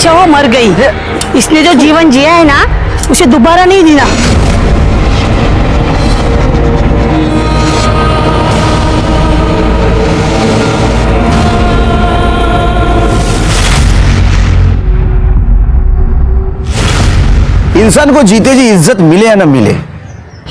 अच्छा वो मर गई, इसने जो जीवन जिया है ना उसे दोबारा नहीं जीना। इंसान को जीते जी इज्जत मिले या ना मिले,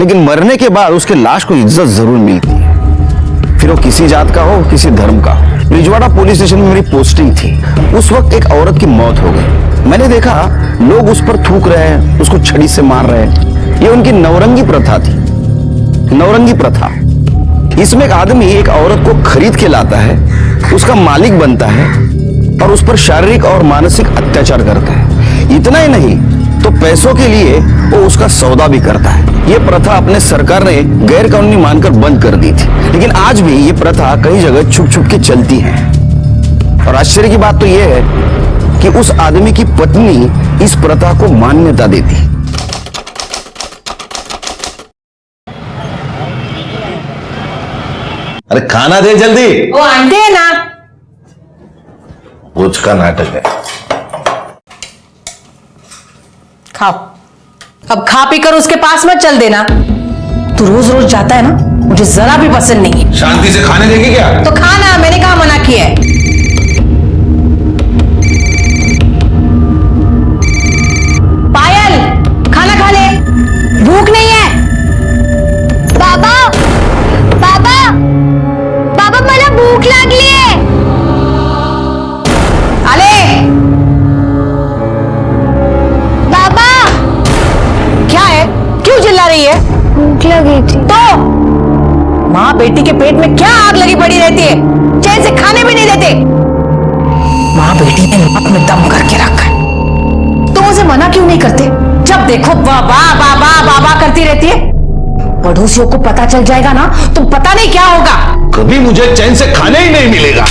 लेकिन मरने के बाद उसके लाश को इज्जत जरूर मिलती है, फिर वो किसी जात का हो किसी धर्म का हो। रिजवाड़ा पुलिस स्टेशन में मेरी पोस्टिंग थी। उस वक्त एक औरत की मौत हो गई। मैंने देखा लोग उस पर थूक रहे हैं, उसको छड़ी से मार रहे हैं। ये उनकी नवरंगी प्रथा थी, नवरंगी प्रथा। इसमें एक आदमी एक औरत को खरीद के लाता है, उसका मालिक बनता है और उस पर शारीरिक और मानसिक अत्याचार करता है। इतना ही नहीं तो पैसों के लिए वो उसका सौदा भी करता है। ये प्रथा अपने सरकार ने गैर कानूनी मानकर बंद कर दी थी, लेकिन आज भी ये प्रथा कई जगह छुप छुप के चलती है। और आश्चर्य की बात तो ये है कि उस आदमी की पत्नी इस प्रथा को मान्यता देती। अरे खाना दे जल्दी। वो आंटे है ना, रोज का नाटक है। खाओ। अब खा पी कर उसके पास मत चल देना। तू रोज रोज जाता है ना, मुझे जरा भी पसंद नहीं है। शांति से खाने देगी क्या? तो खाना, मैंने कहा मना किया है। पायल, खाना खा ले, भूख नहीं है। बाबा बाबा बाबा मला भूक लागली आहे। आले। बाबा क्या है, क्यों चिल्ला रही है? भूख लगी थी। तो माँ बेटी के पेट में क्या आग लगी पड़ी रहती है, चैन से खाने भी नहीं देते। माँ बेटी ने नाक में दम करके रखा है। तुम उसे मना क्यों नहीं करते? जब देखो बाबा बाबा बाबा करती रहती है। पड़ोसियों को पता चल जाएगा ना तो पता नहीं क्या होगा। कभी मुझे चैन से खाने ही नहीं मिलेगा।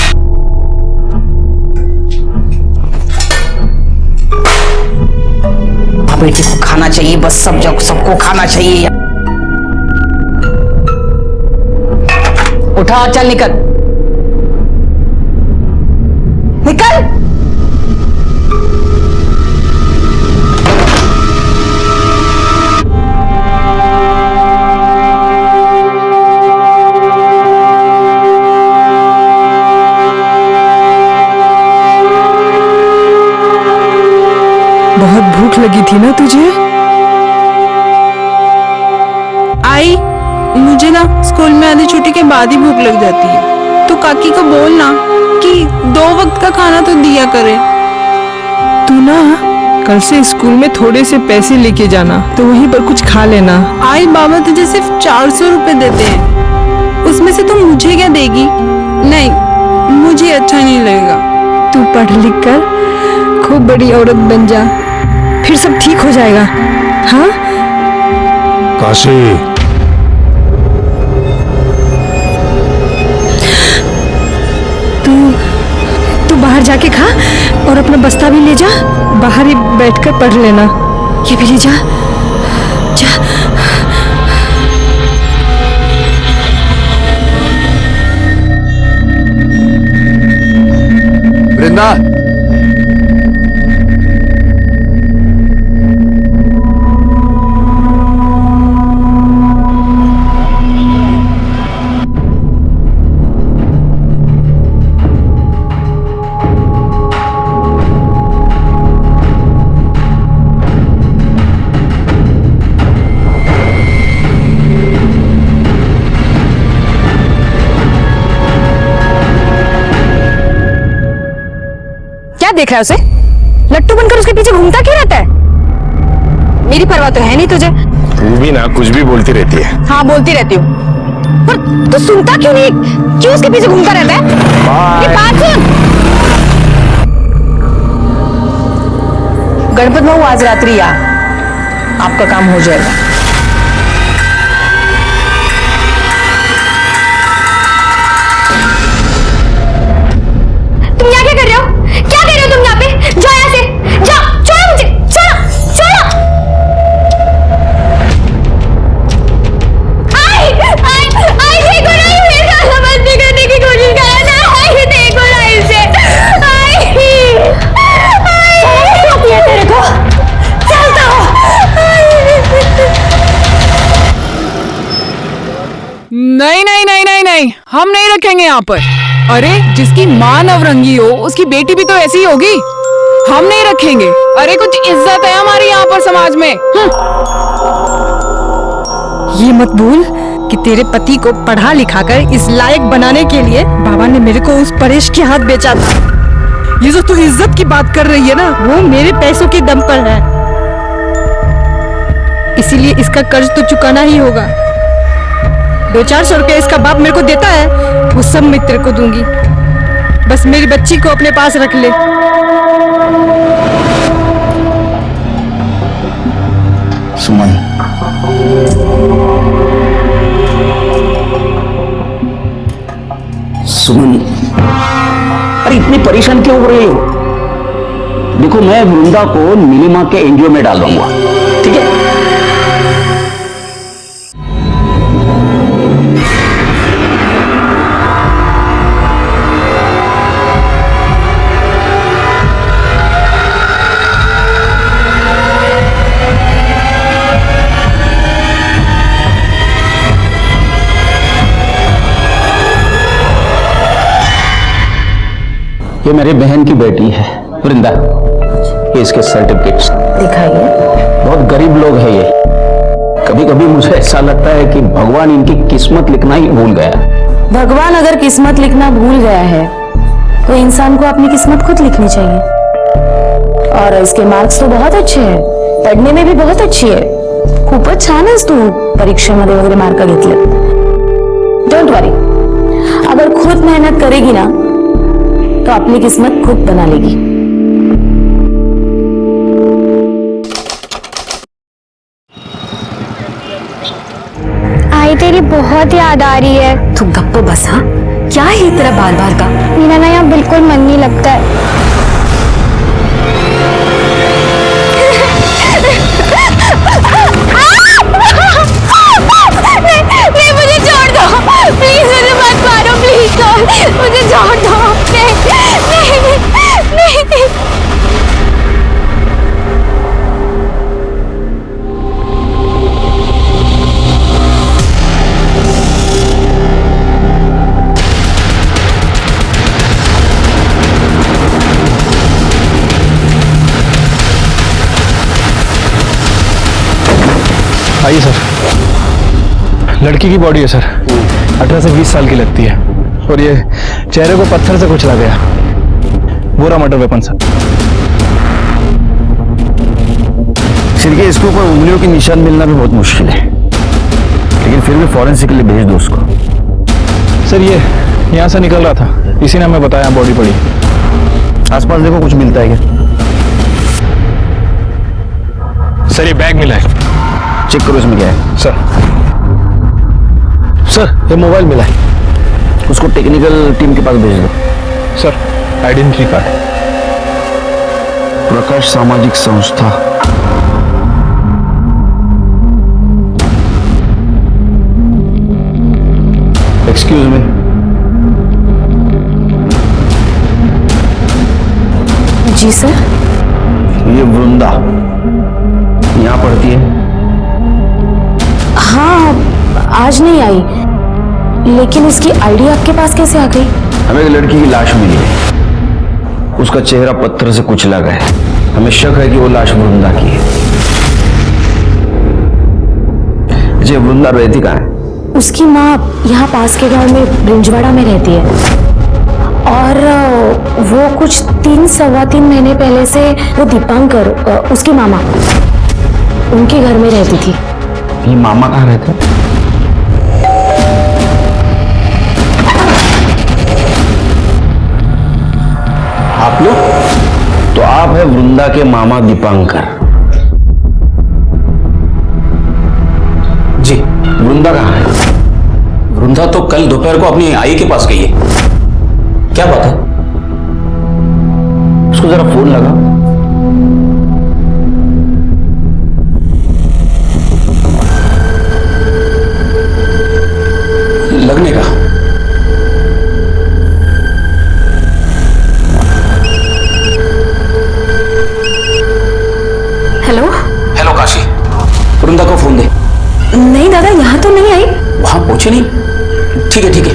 माँ बेटी को खाना चाहिए, बस सबको खाना चाहिए। उठा, चल निकल निकल। बहुत भूख लगी थी ना तुझे? आई, मुझे ना स्कूल में आधी छुट्टी के बाद ही भूख लग जाती है। तो काकी को बोल ना कि 2 वक्त का खाना तो दिया करे। तू ना कल से स्कूल में थोड़े से पैसे लेके जाना, तो वहीं पर कुछ खा लेना। आई, बाबा तुझे सिर्फ 400 रुपए देते हैं, उसमें से तुम मुझे क्या देगी? नहीं, मुझे अच्छा नहीं लगेगा। तू पढ़ लिख कर खूब बड़ी औरत बन जा, फिर सब ठीक हो जाएगा। हाँ काशी, तू बाहर जाके खा और अपना बस्ता भी ले जा, बाहर ही बैठकर पढ़ लेना। ये भी ले जा, जा। वृंदा, देख रहा है उसे? लट्टू बनकर उसके पीछे घूमता क्यों रहता है? मेरी परवाह तो है नहीं तुझे। तू भी ना कुछ भी बोलती रहती है। हाँ, बोलती रहती हूँ, पर तू सुनता क्यों नहीं? क्यों उसके पीछे घूमता रहता है? ये बात सुन। गणपत बाबू आज रात्रि आ, आपका काम हो जाएगा। तुम यहाँ क्या कर रहे हो? क्या कर रहे हो तुम यहाँ पे? जाओ यहाँ से, जाओ, छोड़ो मुझे, छोड़ो, छोड़ो। आई, देखो ना, ये मेरे साथ समझने करने की कोशिश कर रहा है। आई, देखो ना इसे। आई, हम नहीं रखेंगे यहाँ पर। अरे जिसकी माँ नवरंगी हो उसकी बेटी भी तो ऐसी ही होगी। हम नहीं रखेंगे। अरे कुछ इज्जत है हमारी यहाँ पर समाज में। ये मत भूल कि तेरे पति को पढ़ा लिखा कर इस लायक बनाने के लिए बाबा ने मेरे को उस परेश के हाथ बेचा था। ये जो तू इज्जत की बात कर रही है ना, वो मेरे पैसों के दम पर है। इसीलिए इसका कर्ज तो चुकाना ही होगा। 200-400 रुपया इसका बाप मेरे को देता है, वो सब मैं तेरे को दूंगी। बस मेरी बच्ची को अपने पास रख ले। सुमन, सुमन, अरे इतनी परेशान क्यों हो रही हो? देखो, मैं वृंदा को नीलिमा के एनजीओ में डाल दूंगा, ठीक है? ये मेरी बहन की बेटी है वृंदा। ये इसके सर्टिफिकेट्स दिखाइए। बहुत गरीब लोग हैं ये। कभी कभी मुझे ऐसा लगता है कि भगवान इनकी किस्मत लिखना ही भूल गया। भगवान अगर किस्मत लिखना भूल गया है तो इंसान को अपनी किस्मत खुद लिखनी चाहिए। और इसके मार्क्स तो बहुत अच्छे हैं, पढ़ने में भी बहुत अच्छी है। खूपच छान आहेस तू परीक्षेमध्ये वगैरे मार्क घेतले। डोंट वरी, अगर खुद मेहनत करेगी ना तो अपनी किस्मत खुद बना लेगी। आई तेरी बहुत याद आ रही है। तू गप्पो बस। हाँ, क्या है तेरा बार बार का? मेरा ना यहाँ बिल्कुल मन नहीं लगता है। नहीं, मुझे छोड़ दो प्लीज, मुझे मत मारो प्लीज, मुझे छोड़ दो। नहीं। आइए सर। लड़की की बॉडी है सर, 18 से 20 साल की लगती है और ये चेहरे को पत्थर से कुचला गया। बुरा मर्डर वेपन सर। सिर के इसके ऊपर उंगलियों के निशान मिलना भी बहुत मुश्किल है, लेकिन फिर भी फॉरेंसिक के लिए भेज दो उसको। सर ये यहाँ से निकल रहा था, इसी ने हमें बताया बॉडी पड़ी। आसपास देखो कुछ मिलता है क्या? सर ये बैग मिला है। चेक करो इसमें क्या है। सर ये मोबाइल मिला है। उसको टेक्निकल टीम के पास भेज दो। Sir identity card. प्रकाश सामाजिक संस्था। एक्सक्यूज मी, जी सर। ये वृंदा यहाँ पढ़ती है? हाँ, आज नहीं आई, लेकिन इसकी आईडी आपके पास कैसे आ गई? हमें एक लड़की की लाश मिली है, उसका चेहरा पत्थर से कुचला गया है। हमें शक है कि वो लाश वृंदा की है। जी, वृंदा रहती कहाँ है? उसकी माँ यहाँ पास के गांव में ब्रिंजवाड़ा में रहती है और वो कुछ 3-3.25 महीने पहले से वो दीपांकर, उसकी मामा, उनके घर में रहती थी। ये मामा कहाँ रहते हैं? आप लोग? तो आप है वृंदा के मामा दीपांकर? जी। वृंदा कहाँ है? वृंदा तो कल दोपहर को अपनी आई के पास गई है। क्या बात है? उसको जरा फोन लगा। लगने का। हेलो। हेलो काशी, वृंदा को फोन दे। नहीं दादा, यहाँ तो नहीं आई। वहां पहुंचे नहीं? ठीक है ठीक है,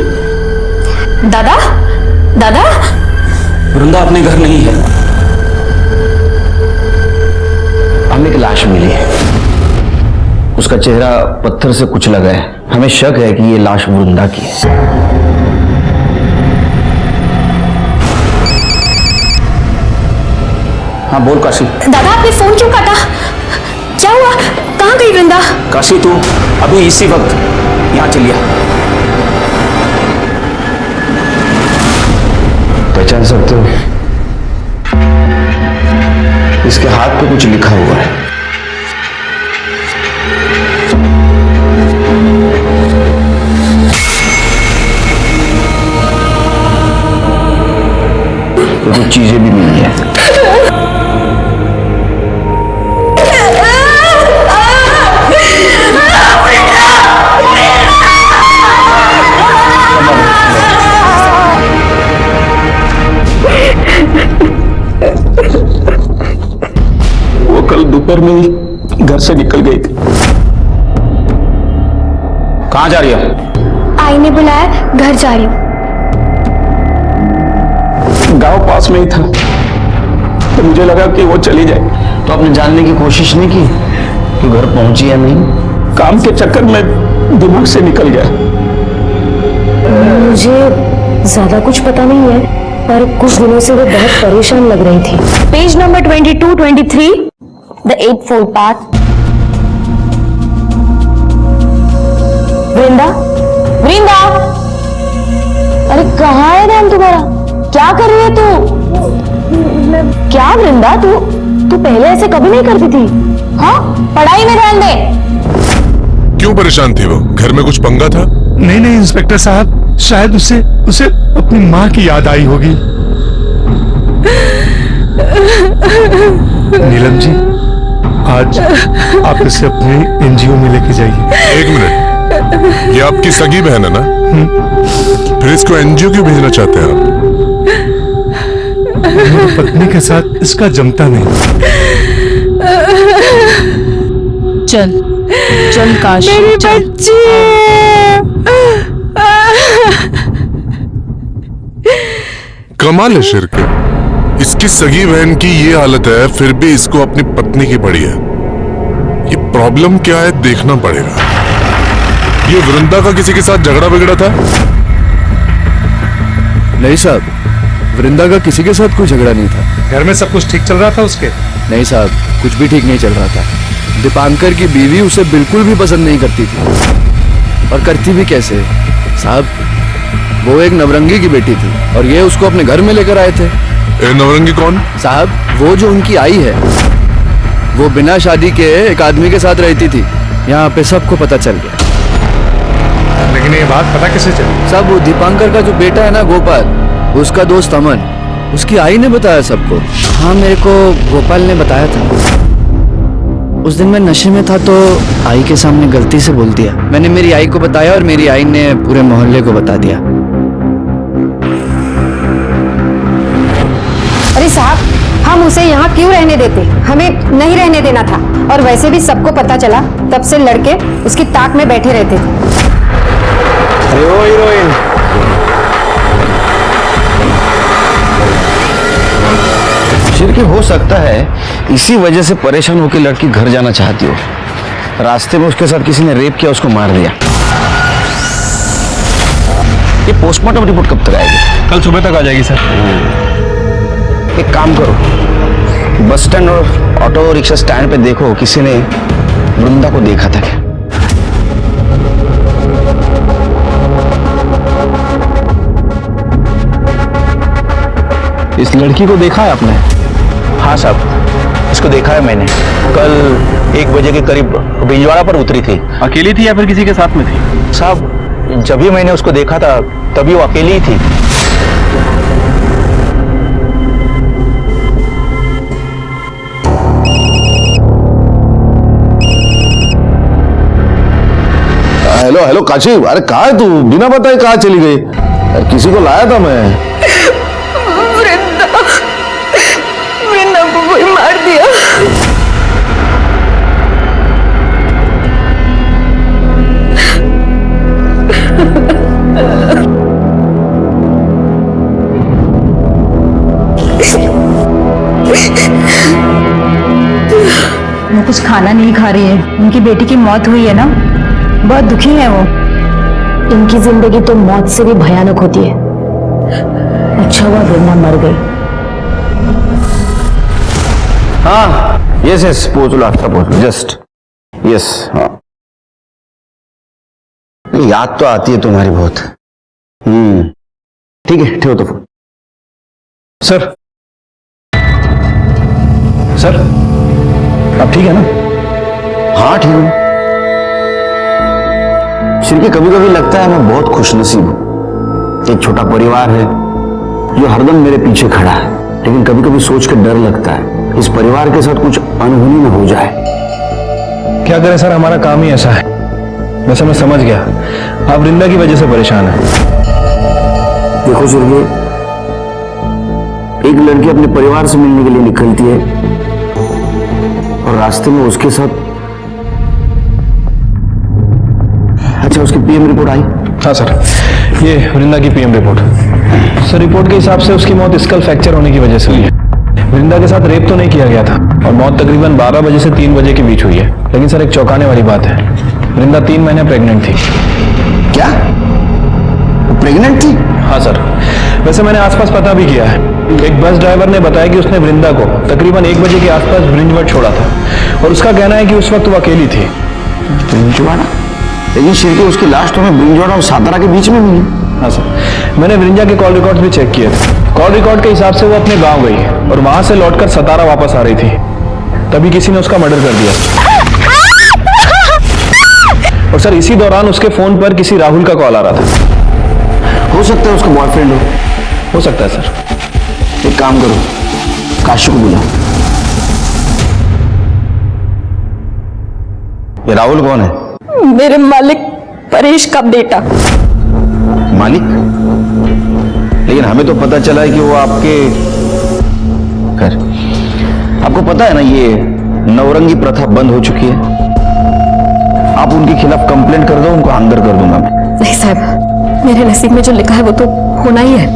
दादा दादा वृंदा अपने घर नहीं है। हमें एक लाश मिली है, उसका चेहरा पत्थर से कुचला गया है। हमें शक है कि ये लाश वृंदा की है। हाँ बोल काशी। दादा आपने फोन क्यों काटा? क्या हुआ? कहाँ गई वृंदा? काशी तू अभी इसी वक्त यहाँ चलिए। पहचान सकते हो? इसके हाथ पे कुछ लिखा हुआ है। तो कुछ चीजें भी मिली है। वो कल दोपहर में ही घर से निकल गई थी। कहाँ जा रही है? आई ने बुलाया, घर जा रही हूँ। गांव पास में ही था तो मुझे लगा कि वो चली जाए। तो आपने जानने की कोशिश नहीं की कि घर पहुंची या नहीं? काम के चक्कर में दिमाग से निकल गया। मुझे ज्यादा कुछ पता नहीं है, पर कुछ दिनों से वो बहुत परेशान लग रही थी। Page number 22-23, the 8th path. Vrinda, Vrinda, अरे कहाँ है नाम तुम्हारा? क्या कर रही है तू? क्या वृंदा, तू पहले ऐसे कभी नहीं करती थी। हाँ, पढ़ाई में ध्यान दे। क्यों परेशान थी वो? घर में कुछ पंगा था? नहीं नहीं इंस्पेक्टर साहब, शायद उसे अपनी माँ की याद आई होगी। नीलम जी, आज आप इसे अपने एनजीओ में लेके जाइए। एक मिनट, ये आपकी सगी बहन है ना? फिर इसको एनजीओ क्यों भेजना चाहते हैं आप? मेरी पत्नी के साथ इसका जमता नहीं। चल चल काशी, मेरी बच्ची। कमाल है शिर के, इसकी सगी बहन की ये हालत है फिर भी इसको अपनी पत्नी की पड़ी है। ये प्रॉब्लम क्या है देखना पड़ेगा। ये वृंदा का किसी के साथ झगड़ा बिगड़ा था? नहीं साहब, वृंदा का किसी के साथ कोई झगड़ा नहीं था। घर में सब कुछ ठीक चल रहा था उसके? नहीं साहब, कुछ भी ठीक नहीं चल रहा था। दीपांकर की बीवी उसे बिल्कुल भी पसंद नहीं करती थी। और करती भी कैसे साहब, वो एक नवरंगी की बेटी थी और ये उसको अपने घर में लेकर आए थे। नवरंगी कौन? साहब, वो जो उनकी आई है, वो बिना शादी के एक आदमी के साथ रहती थी। यहाँ पे सबको पता चल गया। लेकिन ये बात पता कैसे चली? साहब, वो दीपांकर का जो बेटा है ना गोपाल, उसका दोस्त अमन, उसकी आई ने बताया सबको। हाँ, मेरे को गोपाल ने बताया था। उस दिन मैं नशे में था तो आई के सामने गलती से बोल दिया। मैंने मेरी आई को बताया और मेरी आई ने पूरे मोहल्ले को बता दिया। अरे साहब, हम उसे यहाँ क्यों रहने देते? हमें नहीं रहने देना था। और वैसे भी सबको पता चला, तब से लड़के उसकी ताक में बैठे रहते थे। अरे ओ हीरोइन, शिर की हो सकता है इसी वजह से परेशान होकर लड़की घर जाना चाहती हो। रास्ते में उसके साथ किसी ने रेप किया, उसको मार दिया। ये पोस्टमार्टम रिपोर्ट कब तक आएगी? कल सुबह तक आ जाएगी सर। एक काम करो, बस स्टैंड और ऑटो रिक्शा स्टैंड पे देखो किसी ने वृंदा को देखा था क्या। इस लड़की को देखा है आपने? हाँ साहब, इसको देखा है मैंने। कल 1 बजे के करीब बिजवाड़ा पर उतरी थी। अकेली थी या फिर किसी के साथ में थी? साहब, जब भी मैंने उसको देखा था तभी वो अकेली ही थी। हेलो हेलो काशी, अरे कहाँ है तू? बिना बताए कहाँ चली गई? अरे किसी को लाया था मैं। वृंदा को कोई मार दिया। वो कुछ खाना नहीं खा रही है। उनकी बेटी की मौत हुई है ना, बहुत दुखी है वो। इनकी जिंदगी तो मौत से भी भयानक होती है। अच्छा हुआ वृंदा मर गई। हाँ यस यस पहुंच लो, आपका पहुंच लो, जस्ट यस। हाँ याद तो आती है तुम्हारी बहुत। ठीक है, ठेहो तो फोन। सर सर आप ठीक है ना? हाँ ठीक हूं। श्री, कभी कभी लगता है मैं बहुत खुशनसीब हूं। एक छोटा परिवार है जो हरदम मेरे पीछे खड़ा है, लेकिन कभी कभी सोच के डर लगता है इस परिवार के साथ कुछ अनहोनी न हो जाए। क्या करें सर, हमारा काम ही ऐसा है। वैसे मैं समझ गया, आप वृंदा की वजह से परेशान हैं। देखो श्री, एक लड़की अपने परिवार से मिलने के लिए निकलती है और रास्ते में उसके साथ। अच्छा, उसकी पीएम रिपोर्ट आई? हाँ सर, ये वृंदा की पीएम रिपोर्ट। सर रिपोर्ट के हिसाब से उसकी मौत स्कल फ्रैक्चर होने की वजह से हुई है। वृंदा के साथ रेप तो नहीं किया गया था और मौत तकरीबन 12 बजे से 3 बजे के बीच हुई है। लेकिन सर एक चौंकाने वाली बात है, वृंदा 3 महीने प्रेग्नेंट थी। क्या? वो प्रेग्नेंट थी? हाँ सर, वैसे मैंने आसपास पता भी किया है। एक बस ड्राइवर ने बताया कि उसने वृंदा को तकरीबन 1 बजे के आसपास ब्रिंजवाड़ा छोड़ा था और उसका कहना है कि उस वक्त वो अकेली थी। ब्रिंजवाड़ा? लेकिन श्री, उसकी लाश तो हमें ब्रिंजवाड़ा और सातारा के बीच में मिली। हाँ सर, मैंने वृंदा के कॉल रिकॉर्ड्स भी चेक किए थे। कॉल रिकॉर्ड के हिसाब से वो अपने गांव गई और वहां से लौटकर सतारा वापस आ रही थी, तभी किसी ने उसका मर्डर कर दिया। और सर इसी दौरान उसके फोन पर किसी राहुल का कॉल आ रहा था। हो सकता है उसका बॉयफ्रेंड हो सकता है सर। एक काम करो, काशी को बुलाओ। ये राहुल कौन है? मेरे मालिक परेश का बेटा। मालिक? लेकिन हमें तो पता चला है कि वो आपके खैर, आपको पता है ना ये नवरंगी प्रथा बंद हो चुकी है। आप उनके खिलाफ कंप्लेंट कर दो, उनको अंदर कर दूंगा मैं। नहीं साहब, मेरे नसीब में जो लिखा है वो तो होना ही है।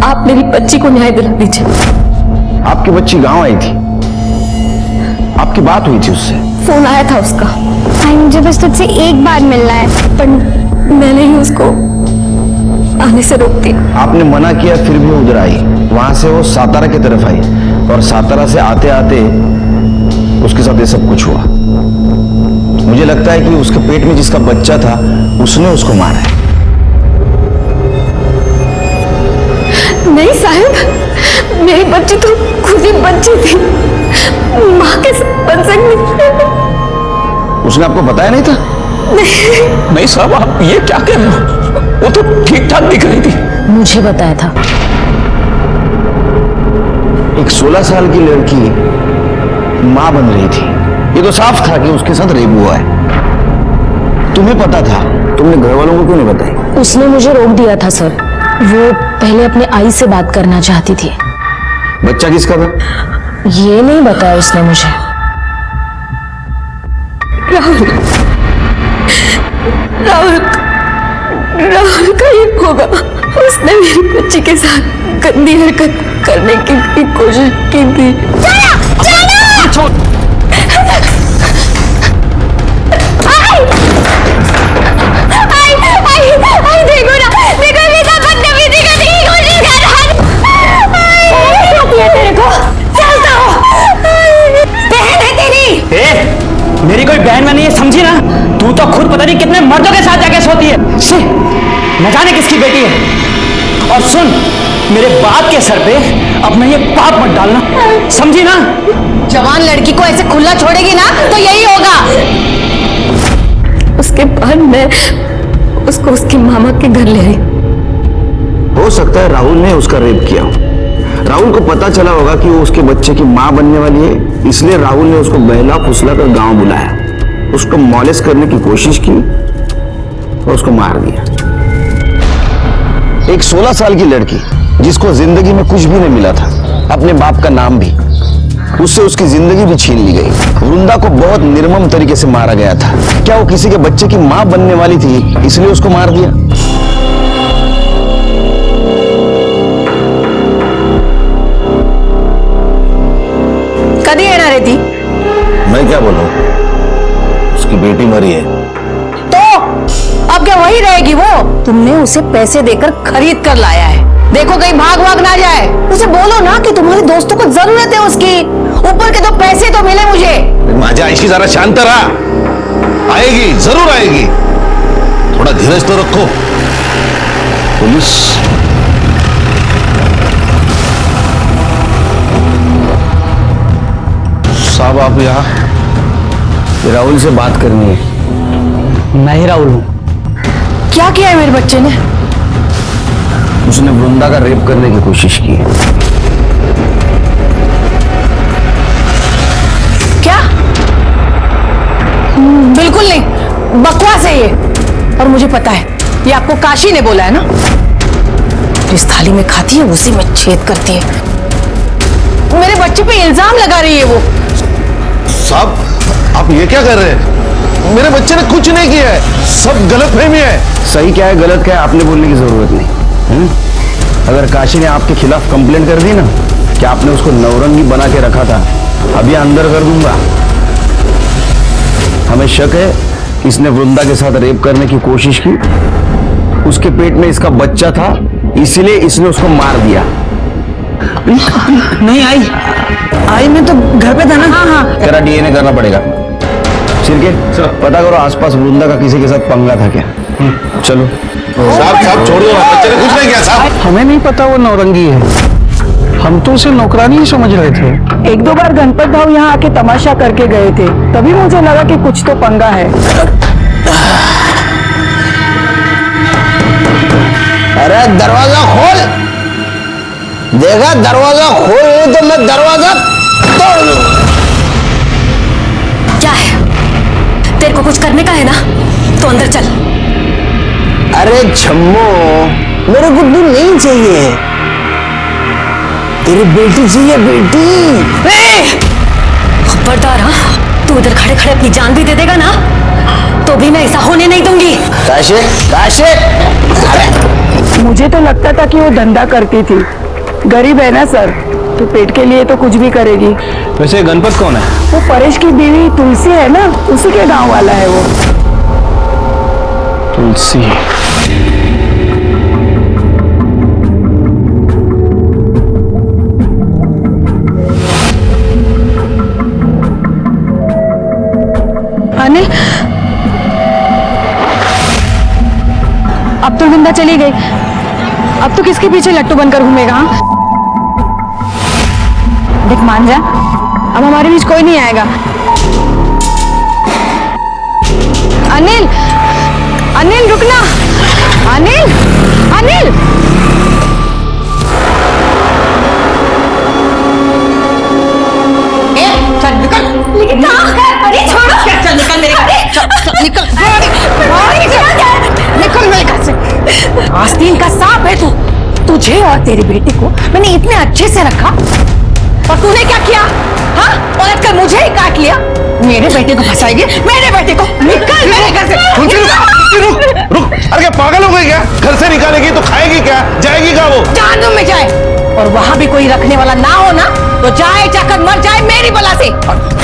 आप मेरी बच्ची को न्याय दिला दीजिए। आपकी बच्ची गांव आई थी, आपकी बात हुई थी उससे? फोन आया था उसका। भाई मुझे बस तुझसे एक बार मिलना है। पर मैंने ही उसको आने से रोक दिया। आपने मना किया फिर भी उधर आई। वहां से वो सातारा की तरफ आई और सातारा से आते आते उसके साथ ये सब कुछ हुआ। मुझे लगता है कि उसके पेट में जिसका बच्चा था उसने उसको मारा है। नहीं साहब, मेरी बच्ची तो खुद ही बच्ची थी, माँ के साथ बन सकती। उसने आपको बताया नहीं था? नहीं साहब, आप ये क्या कह रहे हो? वो तो ठीक ठाक दिख रही थी। मुझे बताया था। एक 16 साल की लड़की मां बन रही थी। ये तो साफ था कि उसके साथ रेप हुआ है। तुम्हें पता था, तुमने घर वालों को क्यों नहीं बताई? उसने मुझे रोक दिया था सर। वो पहले अपने आई से बात करना चाहती थी। बच्चा किसका था? ये नहीं बताया उसने मुझे। राहुल राहुल राहुल का ही होगा। उसने मेरी बच्ची के साथ गंदी हरकत करने की कोशिश की थी। देखो ना, देखो मेरा बदतमीजी करने की कोशिश कर रहा है। तेरे को चलता हो, बहन है तेरी। मेरी कोई बहन में नहीं है, समझी ना? तू तो खुद पता नहीं कितने मर्दों के साथ जाके सोती है। शी, न जाने किसकी बेटी है। और सुन, मेरे बाप के सर पे अपना ये पाप मत डालना, समझी ना? जवान लड़की को ऐसे खुला छोड़ेगी ना तो यही होगा। उसके बाद मैं उसको उसकी मामा के घर ले आई। हो सकता है राहुल ने उसका रेप किया हो। राहुल को पता चला होगा कि वो उसके बच्चे की मां बनने वाली है, इसलिए राहुल ने उसको बहला फुसला कर गांव बुलाया, उसको मॉलेस करने की कोशिश की और उसको मार दिया। एक 16 साल की लड़की जिसको जिंदगी में कुछ भी नहीं मिला था, अपने बाप का नाम भी, उससे उसकी जिंदगी भी छीन ली गई। वृंदा को बहुत निर्मम तरीके से मारा गया था। क्या वो किसी के बच्चे की मां बनने वाली थी इसलिए उसको मार दिया? कधी येणार आहे ती? मैं क्या बोलूं, उसकी बेटी मरी है। तो अब क्या वही रहेगी वो? तुमने उसे पैसे देकर खरीद कर लाया है, देखो कहीं भाग भाग ना जाए। उसे बोलो ना कि तुम्हारे दोस्तों को जरूरत है उसकी, ऊपर के तो पैसे तो मिले मुझे। माझ्या आईशी जरा शांत रहा, आएगी, जरूर आएगी, थोड़ा धीरज तो रखो। पुलिस साहब, आप यहाँ? राहुल से बात करनी है। मैं ही राहुल हूं। क्या किया है मेरे बच्चे ने? उसने वृंदा का रेप करने की कोशिश की है। क्या? बिल्कुल नहीं, बकवास है ये। और मुझे पता है, ये आपको काशी ने बोला है ना। जिस थाली में खाती है उसी में छेद करती है। मेरे बच्चे पे इल्जाम लगा रही है वो। साहब, आप ये क्या कर रहे हैं? मेरे बच्चे ने कुछ नहीं किया है, सब गलतफहमी है। सही क्या है, गलत क्या है, आपने बोलने की जरूरत नहीं। अगर काशी ने आपके खिलाफ कंप्लेंट कर दी ना कि आपने उसको नवरंगी बना के रखा था, अभी अंदर कर दूंगा। हमें शक है इसने वृंदा के साथ रेप करने की कोशिश की, उसके पेट में इसका बच्चा था, इसलिए इसने उसको मार दिया। नहीं आई मैं तो घर पे था ना। हाँ। तेरा डीएनए करना पड़ेगा। सिरके पता करो आसपास वृंदा का किसी के साथ पंगा था क्या। चलो साहब छोड़ दो, बच्चे ने कुछ नहीं किया साहब। हमें नहीं पता वो नौरंगी है, हम तो उसे नौकरानी ही समझ रहे थे। एक दो बार गणपत भाव यहाँ आके तमाशा करके गए थे, तभी मुझे लगा कि कुछ तो पंगा है। अरे दरवाजा खोल, देखा दरवाजा खोल तो मैं दरवाजा तोड़ दूंगा। क्या है, तेरे को कुछ करने का है ना, तो अंदर चल। अरे छम्मो, मेरे को तू नहीं चाहिए, तेरी बेटी चाहिए, बेटी। खबरदार, हाँ, तू उधर खड़े खड़े अपनी जान भी दे देगा ना, तो भी मैं ऐसा होने नहीं दूंगी। काशे, काशे। अरे मुझे तो लगता था कि वो धंधा करती थी, गरीब है ना सर, तो पेट के लिए तो कुछ भी करेगी। वैसे गणपत कौन है? वो परेश की बीवी तुलसी है ना, उसी के गांव वाला है वो। तुलसी। अनिल, अब तो वृंदा चली गई, अब तो किसके पीछे लट्टू बनकर घूमेगा? हाँ? देख मान जा, अब हमारे बीच कोई नहीं आएगा। अनिल, अनिल रुकना, अनिल, अनिल। चल निकल। लेकिन अरे छोड़ो। चल निकल मेरे घर से, चल निकल, निकल मेरे घर से। आस्तीन का सांप है तू। तुझे और तेरी बेटी को मैंने इतने अच्छे से रखा, और तूने क्या किया? हाँ, पलट कर मुझे ही काट लिया। मेरे बेटे को फंसाएगी, मेरे बेटे को। निकल मेरे घर से। रुक, अरे क्या पागल हो गई क्या? घर से निकालेगी तो खाएगी क्या, जाएगी क्या वो? जहन्नुम में जाए, और वहां भी कोई रखने वाला ना हो ना, तो जाए जाकर मर जाए मेरी बला से।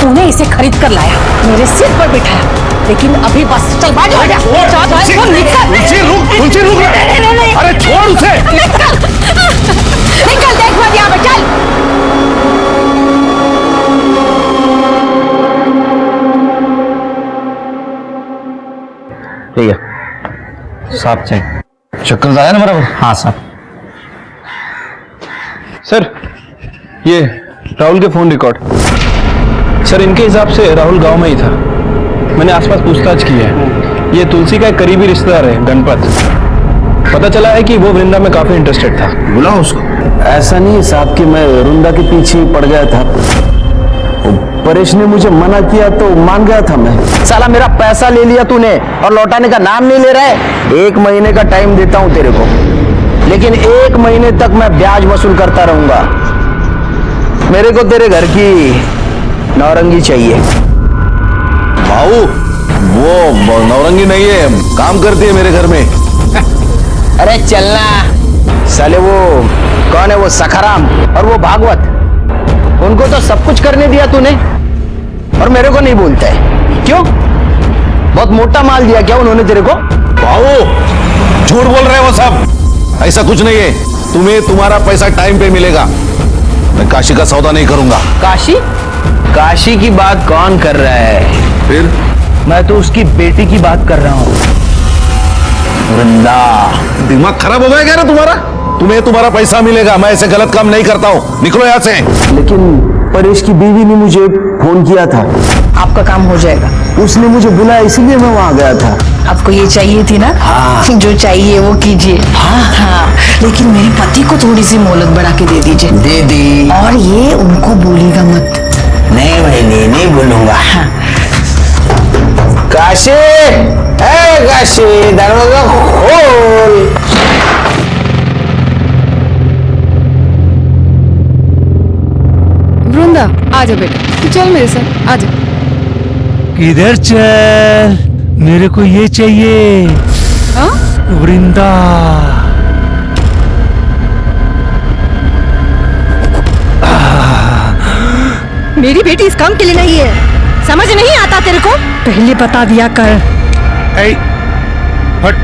तूने इसे खरीद कर लाया, मेरे सिर पर बिठाया, लेकिन अभी बस चल बाजू हो जा। तुलसी रुक, अरे छोड़ उसे। निकल, देख मत यहाँ पे, चल। ठीक है साहब, चाहिए शक्कर आया ना बराबर? हाँ साहब। सर, ये राहुल के फोन रिकॉर्ड। सर, इनके हिसाब से राहुल गांव में ही था। मैंने आसपास पूछताछ की है। ये तुलसी का एक करीबी रिश्तेदार है, गणपत। पता चला है कि वो वृंदा में काफी इंटरेस्टेड था। बुलाओ उसको। ऐसा नहीं साहब कि मैं वृंदा के पीछे ही पड़ गया था, परेश ने मुझे मना किया तो मान गया था मैं। साला मेरा पैसा ले लिया तूने और लौटाने का नाम नहीं ले रहा है। 1 महीने का टाइम देता हूं तेरे को, लेकिन 1 महीने तक मैं ब्याज वसूल करता रहूंगा। मेरे को तेरे घर की नौरंगी चाहिए। भाऊ, वो नौरंगी नहीं है, काम करती है मेरे घर में। अरे चलना साले। वो कौन है, वो सखाराम और वो भागवत, उनको तो सब कुछ करने दिया तूने। और मेरे को नहीं बोलता है। क्यों? बहुत मोटा माल दिया क्या उन्होंने तेरे को? बाबू झूठ बोल रहे हो सब, ऐसा कुछ नहीं है। तुम्हें तुम्हारा पैसा टाइम पे मिलेगा। मैं काशी का सौदा नहीं करूंगा। काशी? काशी की बात कौन कर रहा है? फिर? मैं तो उसकी बेटी की बात कर रहा हूँ, वृंदा। दिमाग खराब हो गया क्या ना तुम्हारा? तुम्हें तुम्हारा पैसा मिलेगा। मैं ऐसे गलत काम नहीं करता हूँ, निकलो यहाँ से। लेकिन परेश की बीवी ने मुझे फोन किया था, आपका काम हो जाएगा। उसने मुझे बुलाया इसीलिए मैं वहां गया था। आपको ये चाहिए थी ना? हाँ। जो चाहिए वो कीजिए। हाँ। लेकिन मेरे पति को थोड़ी सी मोहलत बढ़ा के दे दीजिए। दे दी। और ये उनको बोलेगा मत। नहीं भाई, नहीं बोलूंगा। हाँ। काशी, ए काशी, दरवाजा खोल। वृंदा आ जा बेटा, चल मेरे साथ आ जा। किधर चल? मेरे को ये चाहिए। हाँ? वृंदा। मेरी बेटी इस काम के लिए नहीं है, समझ नहीं आता तेरे को? पहले बता दिया कर। हट।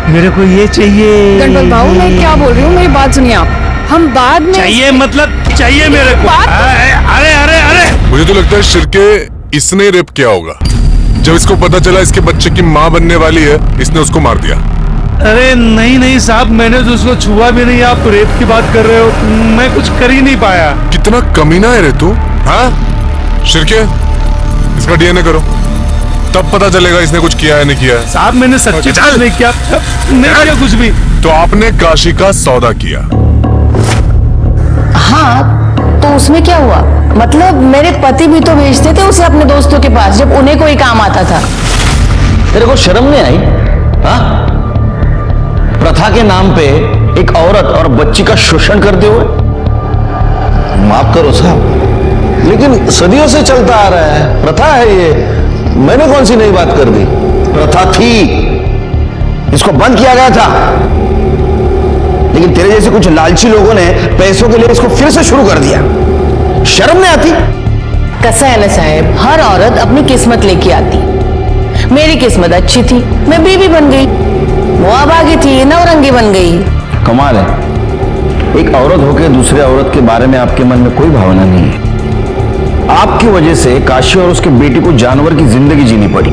मेरे को ये चाहिए। गणपत बाबू, मैं क्या बोल रही हूँ, मेरी बात सुनिए आप। हम बाद में चाहिए मतलब चाहिए मेरे को। अरे अरे अरे, मुझे तो लगता है शिर्के इसने रेप किया होगा। जब इसको पता चला इसके बच्चे की माँ बनने वाली है, इसने उसको मार दिया। अरे नहीं नहीं साहब, मैंने तो उसको छुआ भी नहीं। आप रेप की बात कर रहे हो, मैं कुछ कर ही नहीं पाया। कितना कमीना है रे तू। हाँ शिर्के, इसका डीएनए करो, तब पता चलेगा इसने कुछ किया है नहीं किया है। साहब मैंने सच्ची कुछ नहीं किया, नहीं किया कुछ भी। तो आपने काशी का सौदा किया? हाँ, तो उसमें क्या हुआ? मतलब मेरे पति भी तो भेजते थे उसे अपने दोस्तों के पास जब उन्हें कोई काम आता था। तेरे को शर्म नहीं आई? हाँ? प्रथा के नाम पे एक औरत और बच्ची का शोषण करते हुए। माफ करो साहब, लेकिन सदियों से चलता आ रहा है, प्रथा है ये। मैंने कौन सी नई बात कर दी? प्रथा थी, इसको बंद किया गया था, लेकिन तेरे जैसे कुछ लालची लोगों ने पैसों के लिए इसको फिर से शुरू कर दिया। शर्म नहीं आती? कैसा है ना साहब, हर औरत अपनी किस्मत लेके आती। मेरी किस्मत अच्छी थी, मैं बीवी बन गई। वो अभागी थी, नवरंगी बन गई। कमाल है, एक औरत होकर दूसरे औरत के बारे में आपके मन में कोई भावना नहीं है। आपकी वजह से काशी और उसके बेटी को जानवर की जिंदगी जीनी पड़ी।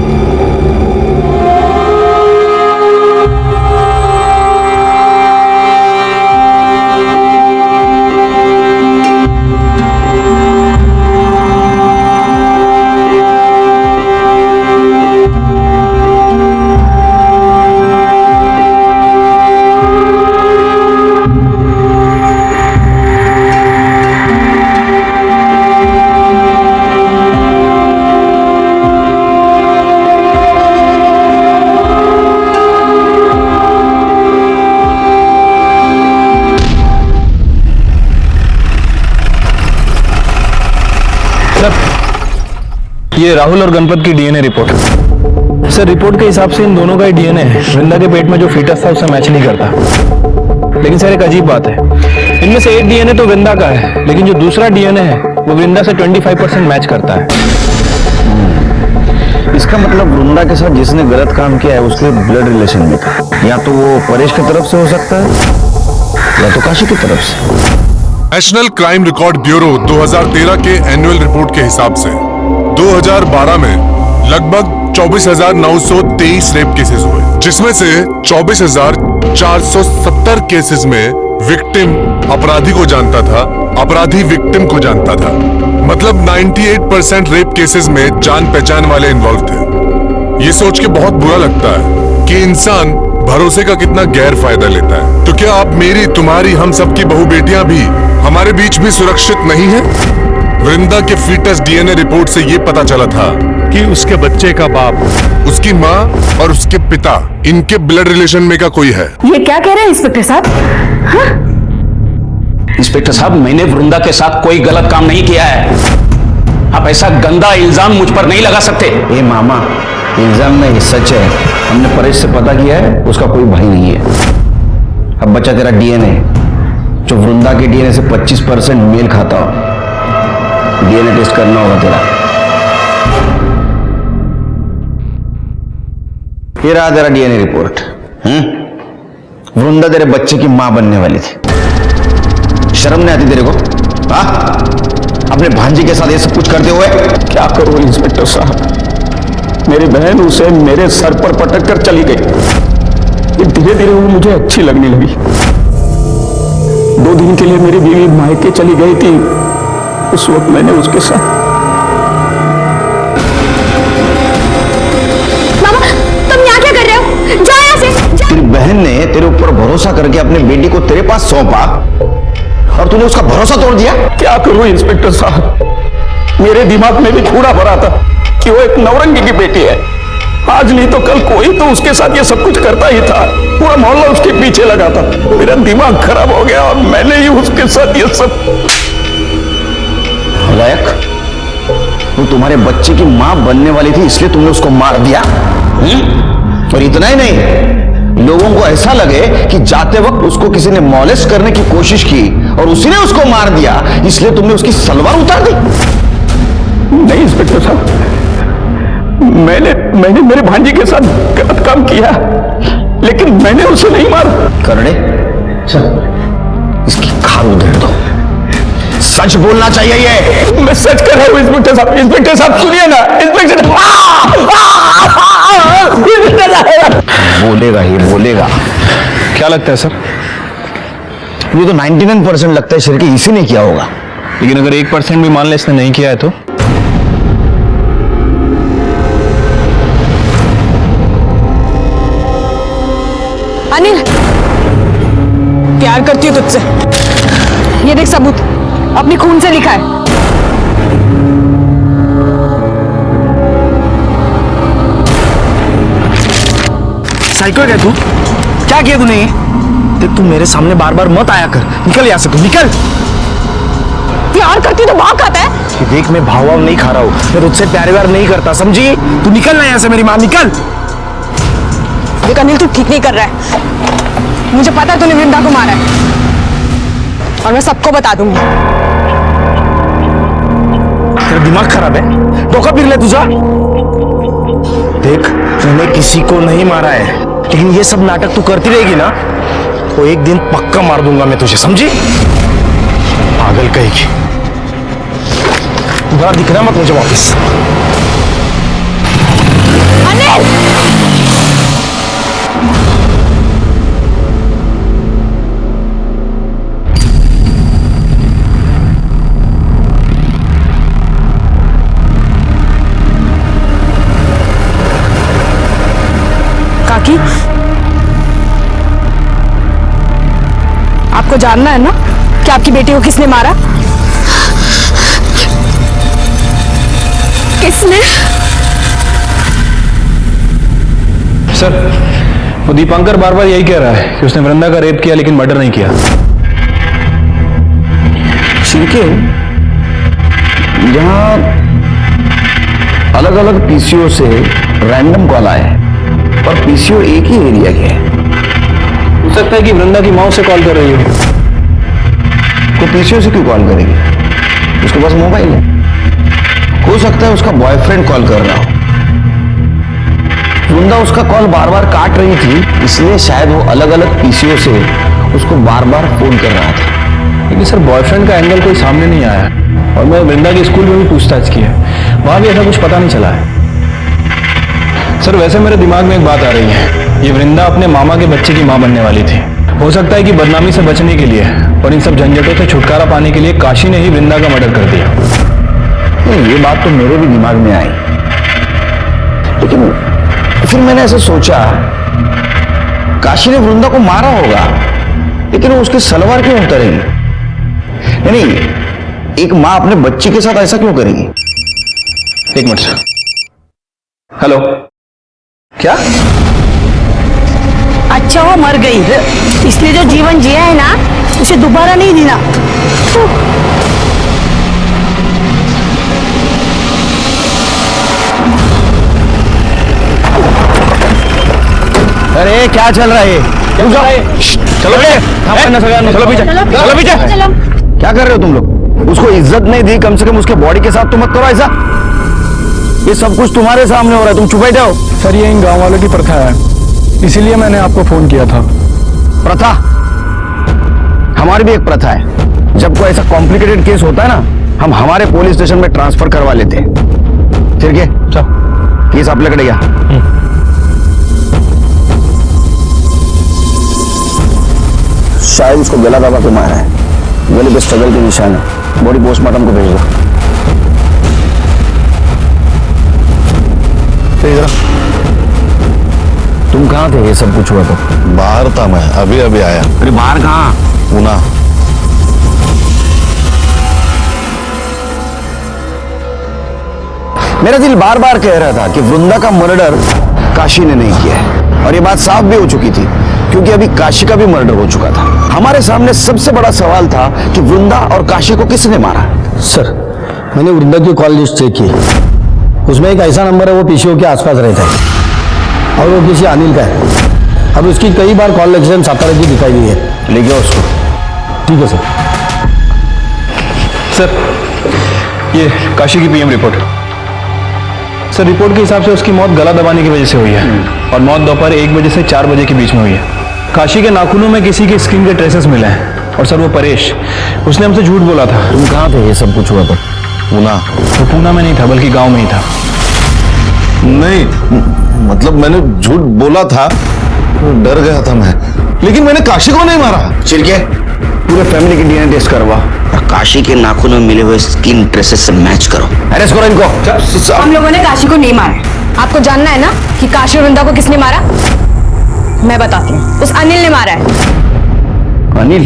ये राहुल और गणपत की डीएनए रिपोर्ट। सर रिपोर्ट के हिसाब से इन दोनों का ही डीएनए है। वृंदा के पेट में जो फीटस था उससे मैच नहीं करता। लेकिन सर एक अजीब बात है, इनमें से एक डीएनए तो वृंदा का है, लेकिन जो दूसरा डीएनए है वो वृंदा से 25% मैच करता है। इसका मतलब वृंदा के साथ जिसने गलत काम किया है उसके ब्लड रिलेशन में था। या तो वो परेश की तरफ से हो सकता है या तो काशी की तरफ से। नेशनल क्राइम रिकॉर्ड ब्यूरो 2013 के एनुअल रिपोर्ट के हिसाब से 2012 में लगभग 24,923 रेप केसेस हुए, जिसमें से 24,470 केसेस में विक्टिम अपराधी को जानता था, अपराधी विक्टिम को जानता था। मतलब 98% रेप केसेस में जान पहचान वाले इन्वॉल्व थे। ये सोच के बहुत बुरा लगता है कि इंसान भरोसे का कितना गैर फायदा लेता है। तो क्या आप मेरी, तुम्हारी, हम सबकी बहू बेटियां भी हमारे बीच भी सुरक्षित नहीं है? वृंदा के फीटस डीएनए रिपोर्ट से ये पता चला था कि उसके बच्चे का बाप, उसकी माँ और उसके पिता, इनके ब्लड रिलेशन में का कोई है। ये क्या कह रहे हैं इंस्पेक्टर साहब? हाँ? इंस्पेक्टर साहब, मैंने वृंदा के साथ कोई गलत काम नहीं किया है। आप ऐसा गंदा इल्जाम मुझ पर नहीं लगा सकते। ए मामा, इल्जाम नहीं, सच है। हमने परेश से पता किया है, उसका कोई भाई नहीं है। अब बचा तेरा डीएनए, जो वृंदा के डीएनए से 25% मेल खाता हो। डीएनए टेस्ट करना होगा तेरा। ये रहा तेरा डीएनए रिपोर्ट। वृंदा तेरे बच्चे की मां बनने वाली थी। शर्म नहीं आती तेरे को? हाँ, अपने भांजी के साथ ये सब कुछ करते हुए? क्या करूं इंस्पेक्टर साहब, मेरी बहन उसे मेरे सर पर पटक कर चली गई। धीरे धीरे वो मुझे अच्छी लगने लगी। 2 दिन के लिए मेरी बीवी मायके चली गई थी। उस वक्त मैंने उसके साथ तेरी बहन ने तेरे ऊपर भरोसा करके अपने बेटी को तेरे पास सौंपा और तूने उसका भरोसा तोड़ दिया। क्या करूं इंस्पेक्टर साहब, मेरे दिमाग में भी कूड़ा भरा था कि वो एक नौरंगी की बेटी है। आज नहीं तो कल कोई तो उसके साथ ये सब कुछ करता ही था। पूरा मोहल्ला उसके पीछे लगा था। मेरा दिमाग खराब हो गया और मैंने ही उसके साथ ये सब। लायक, वो तुम्हारे बच्चे की मां बनने वाली थी इसलिए तुमने उसको मार दिया। और इतना ही नहीं, लोगों को ऐसा लगे कि जाते वक्त उसको किसी ने मॉलेस्ट करने की कोशिश की और उसी ने उसको मार दिया, इसलिए तुमने उसकी सलवार उतार दी। नहीं इंस्पेक्टर साहब, मैंने मेरे भांजी के साथ गलत काम किया, लेकिन मैंने उसे नहीं मारा। करड़े, इसकी खाल उधेड़ दो। सच बोलना चाहिए ये। मैं सच कर रहा हूं इंस्पेक्टर साहब। इंस्पेक्टर साहब सुनिए ना, इंस्पेक्टर बोलेगा ही बोलेगा। क्या लगता है सर? ये तो 99% लगता है शिरके इसी ने किया होगा। लेकिन अगर 1% भी मान ले इसने नहीं किया है तो? अनिल, प्यार करती हूँ तुझसे। ये देख सबूत, अपनी खून से लिखा है। साइको है तू? क्या किया तूने? देख तू मेरे सामने बार बार मत आया कर। निकल यहाँ से, तू निकल। प्यार करती तो भाव खाता है। कि देख मैं भाव नहीं खा रहा हूँ, मैं तुझसे प्यार व्यार नहीं करता, समझी? तू निकल ना यहाँ से, मेरी माँ निकल। देख अनिल, तू ठीक नहीं कर रहा है। मुझे पता है तूने वृंदा को मारा है और मैं सबको बता दूंगी। तेरा दिमाग खराब है? धोखा फिर ले तुझा। देख मैंने किसी को नहीं मारा है, लेकिन ये सब नाटक तू करती रहेगी ना तो एक दिन पक्का मार दूंगा मैं तुझे, समझी? पागल कहेगी। दोबारा दिखना मत मुझे वापस। अनिल! काकी, आपको जानना है ना कि आपकी बेटी को किसने मारा? किसने? सर, वो दीपांकर बार बार यही कह रहा है कि उसने वृंदा का रेप किया लेकिन मर्डर नहीं किया। शिरके, यहाँ अलग अलग पीसीओ से रैंडम कॉल आए हैं और पीसीओ एक ही एरिया के है। हो सकता है कि वृंदा की माँ से कॉल कर रही हो। तो पीसीओ से क्यों कॉल करेगी? उसके पास मोबाइल है। हो सकता है उसका बॉयफ्रेंड कॉल कर रहा हो। वृंदा उसका कॉल बार बार काट रही थी, इसलिए शायद वो अलग अलग पीसीओ से उसको बार बार फोन कर रहा था। लेकिन सर बॉयफ्रेंड का एंगल कोई सामने नहीं आया और मैं वृंदा के स्कूल में भी पूछताछ की है, वहां भी ऐसा कुछ पता नहीं चला है। सर वैसे मेरे दिमाग में एक बात आ रही है, ये वृंदा अपने मामा के बच्चे की मां बनने वाली थी। हो सकता है कि बदनामी से बचने के लिए और इन सब झंझटों से छुटकारा पाने के लिए काशी ने ही वृंदा का मर्डर कर दिया। ये बात तो मेरे भी दिमाग में आई, लेकिन फिर मैंने ऐसे सोचा काशी ने वृंदा को मारा होगा, लेकिन वो उसकी सलवार क्यों उतारेगी? नहीं, एक मां अपने बच्चे के साथ ऐसा क्यों करेगी? एक मिनट सर। हेलो, क्या? अच्छा वो मर गई, इसलिए जो जीवन जिया है ना उसे दोबारा नहीं जीना। अरे क्या चल रहा है? चलो चलो पीछे, चलो पीछे। क्या कर रहे हो तुम लोग? उसको इज्जत नहीं दी, कम से कम उसके बॉडी के साथ तो मत करो ऐसा। ये सब कुछ तुम्हारे सामने हो रहा है, तुम चुप बैठे हो। सर ये इन गांव वालों की प्रथा है, इसीलिए मैंने आपको फोन किया था। प्रथा? हमारी भी एक प्रथा है, जब कोई ऐसा कॉम्प्लिकेटेड केस होता है ना, हम हमारे पुलिस स्टेशन में ट्रांसफर करवा लेते हैं। ठीक है, चलो केस आपल्याकडे घ्या। शायद उसको गला दबा के मारा है, गले पे स्ट्रगल के निशान है। बॉडी पोस्टमार्टम को भेज दो। तुम कहाँ थे ये सब कुछ हुआ तो? बाहर था मैं, अभी अभी आया। अरे बाहर कहाँ? पूना। मेरा दिल बार बार कह रहा था कि वृंदा का मर्डर काशी ने नहीं किया है, और ये बात साफ भी हो चुकी थी क्योंकि अभी काशी का भी मर्डर हो चुका था। हमारे सामने सबसे बड़ा सवाल था कि वृंदा और काशी को किसने मारा। सर मैंने वृंदा की कॉल लिस्ट चेक की, उसमें एक ऐसा नंबर है वो पीसीओ के आसपास रहता है और वो किसी अनिल का है। अब उसकी कई बार कॉल लोकेशन सातारा की दिखाई दी है। ले गया उसको। ठीक है सर। सर ये काशी की पीएम रिपोर्ट। सर रिपोर्ट के हिसाब से उसकी मौत गला दबाने की वजह से हुई है और मौत दोपहर 1 बजे से 4 बजे के बीच में हुई है। काशी के नाखूनों में किसी के स्किन के ट्रेसेस मिले हैं और सर वो परेश, उसने हमसे झूठ बोला था। तुम कहाँ थे ये सब कुछ हुआ तो? पूना। वो पूना में नहीं था बल्कि गांव में ही था। नहीं मतलब मैंने झूठ बोला था, डर गया था मैं, लेकिन मैंने काशी को नहीं मारा। चिरके पूरे फैमिली की डीएनए टेस्ट करवा और काशी के नाखूनों में मिले हुए स्किन ट्रेसेस से मैच करो। अरेस्ट करो इनको। हम लोगों ने काशी को नहीं मारा। आपको जानना है ना कि काशी और वृंदा को किसने मारा? मैं बताती हूँ, उस अनिल ने मारा है। अनिल?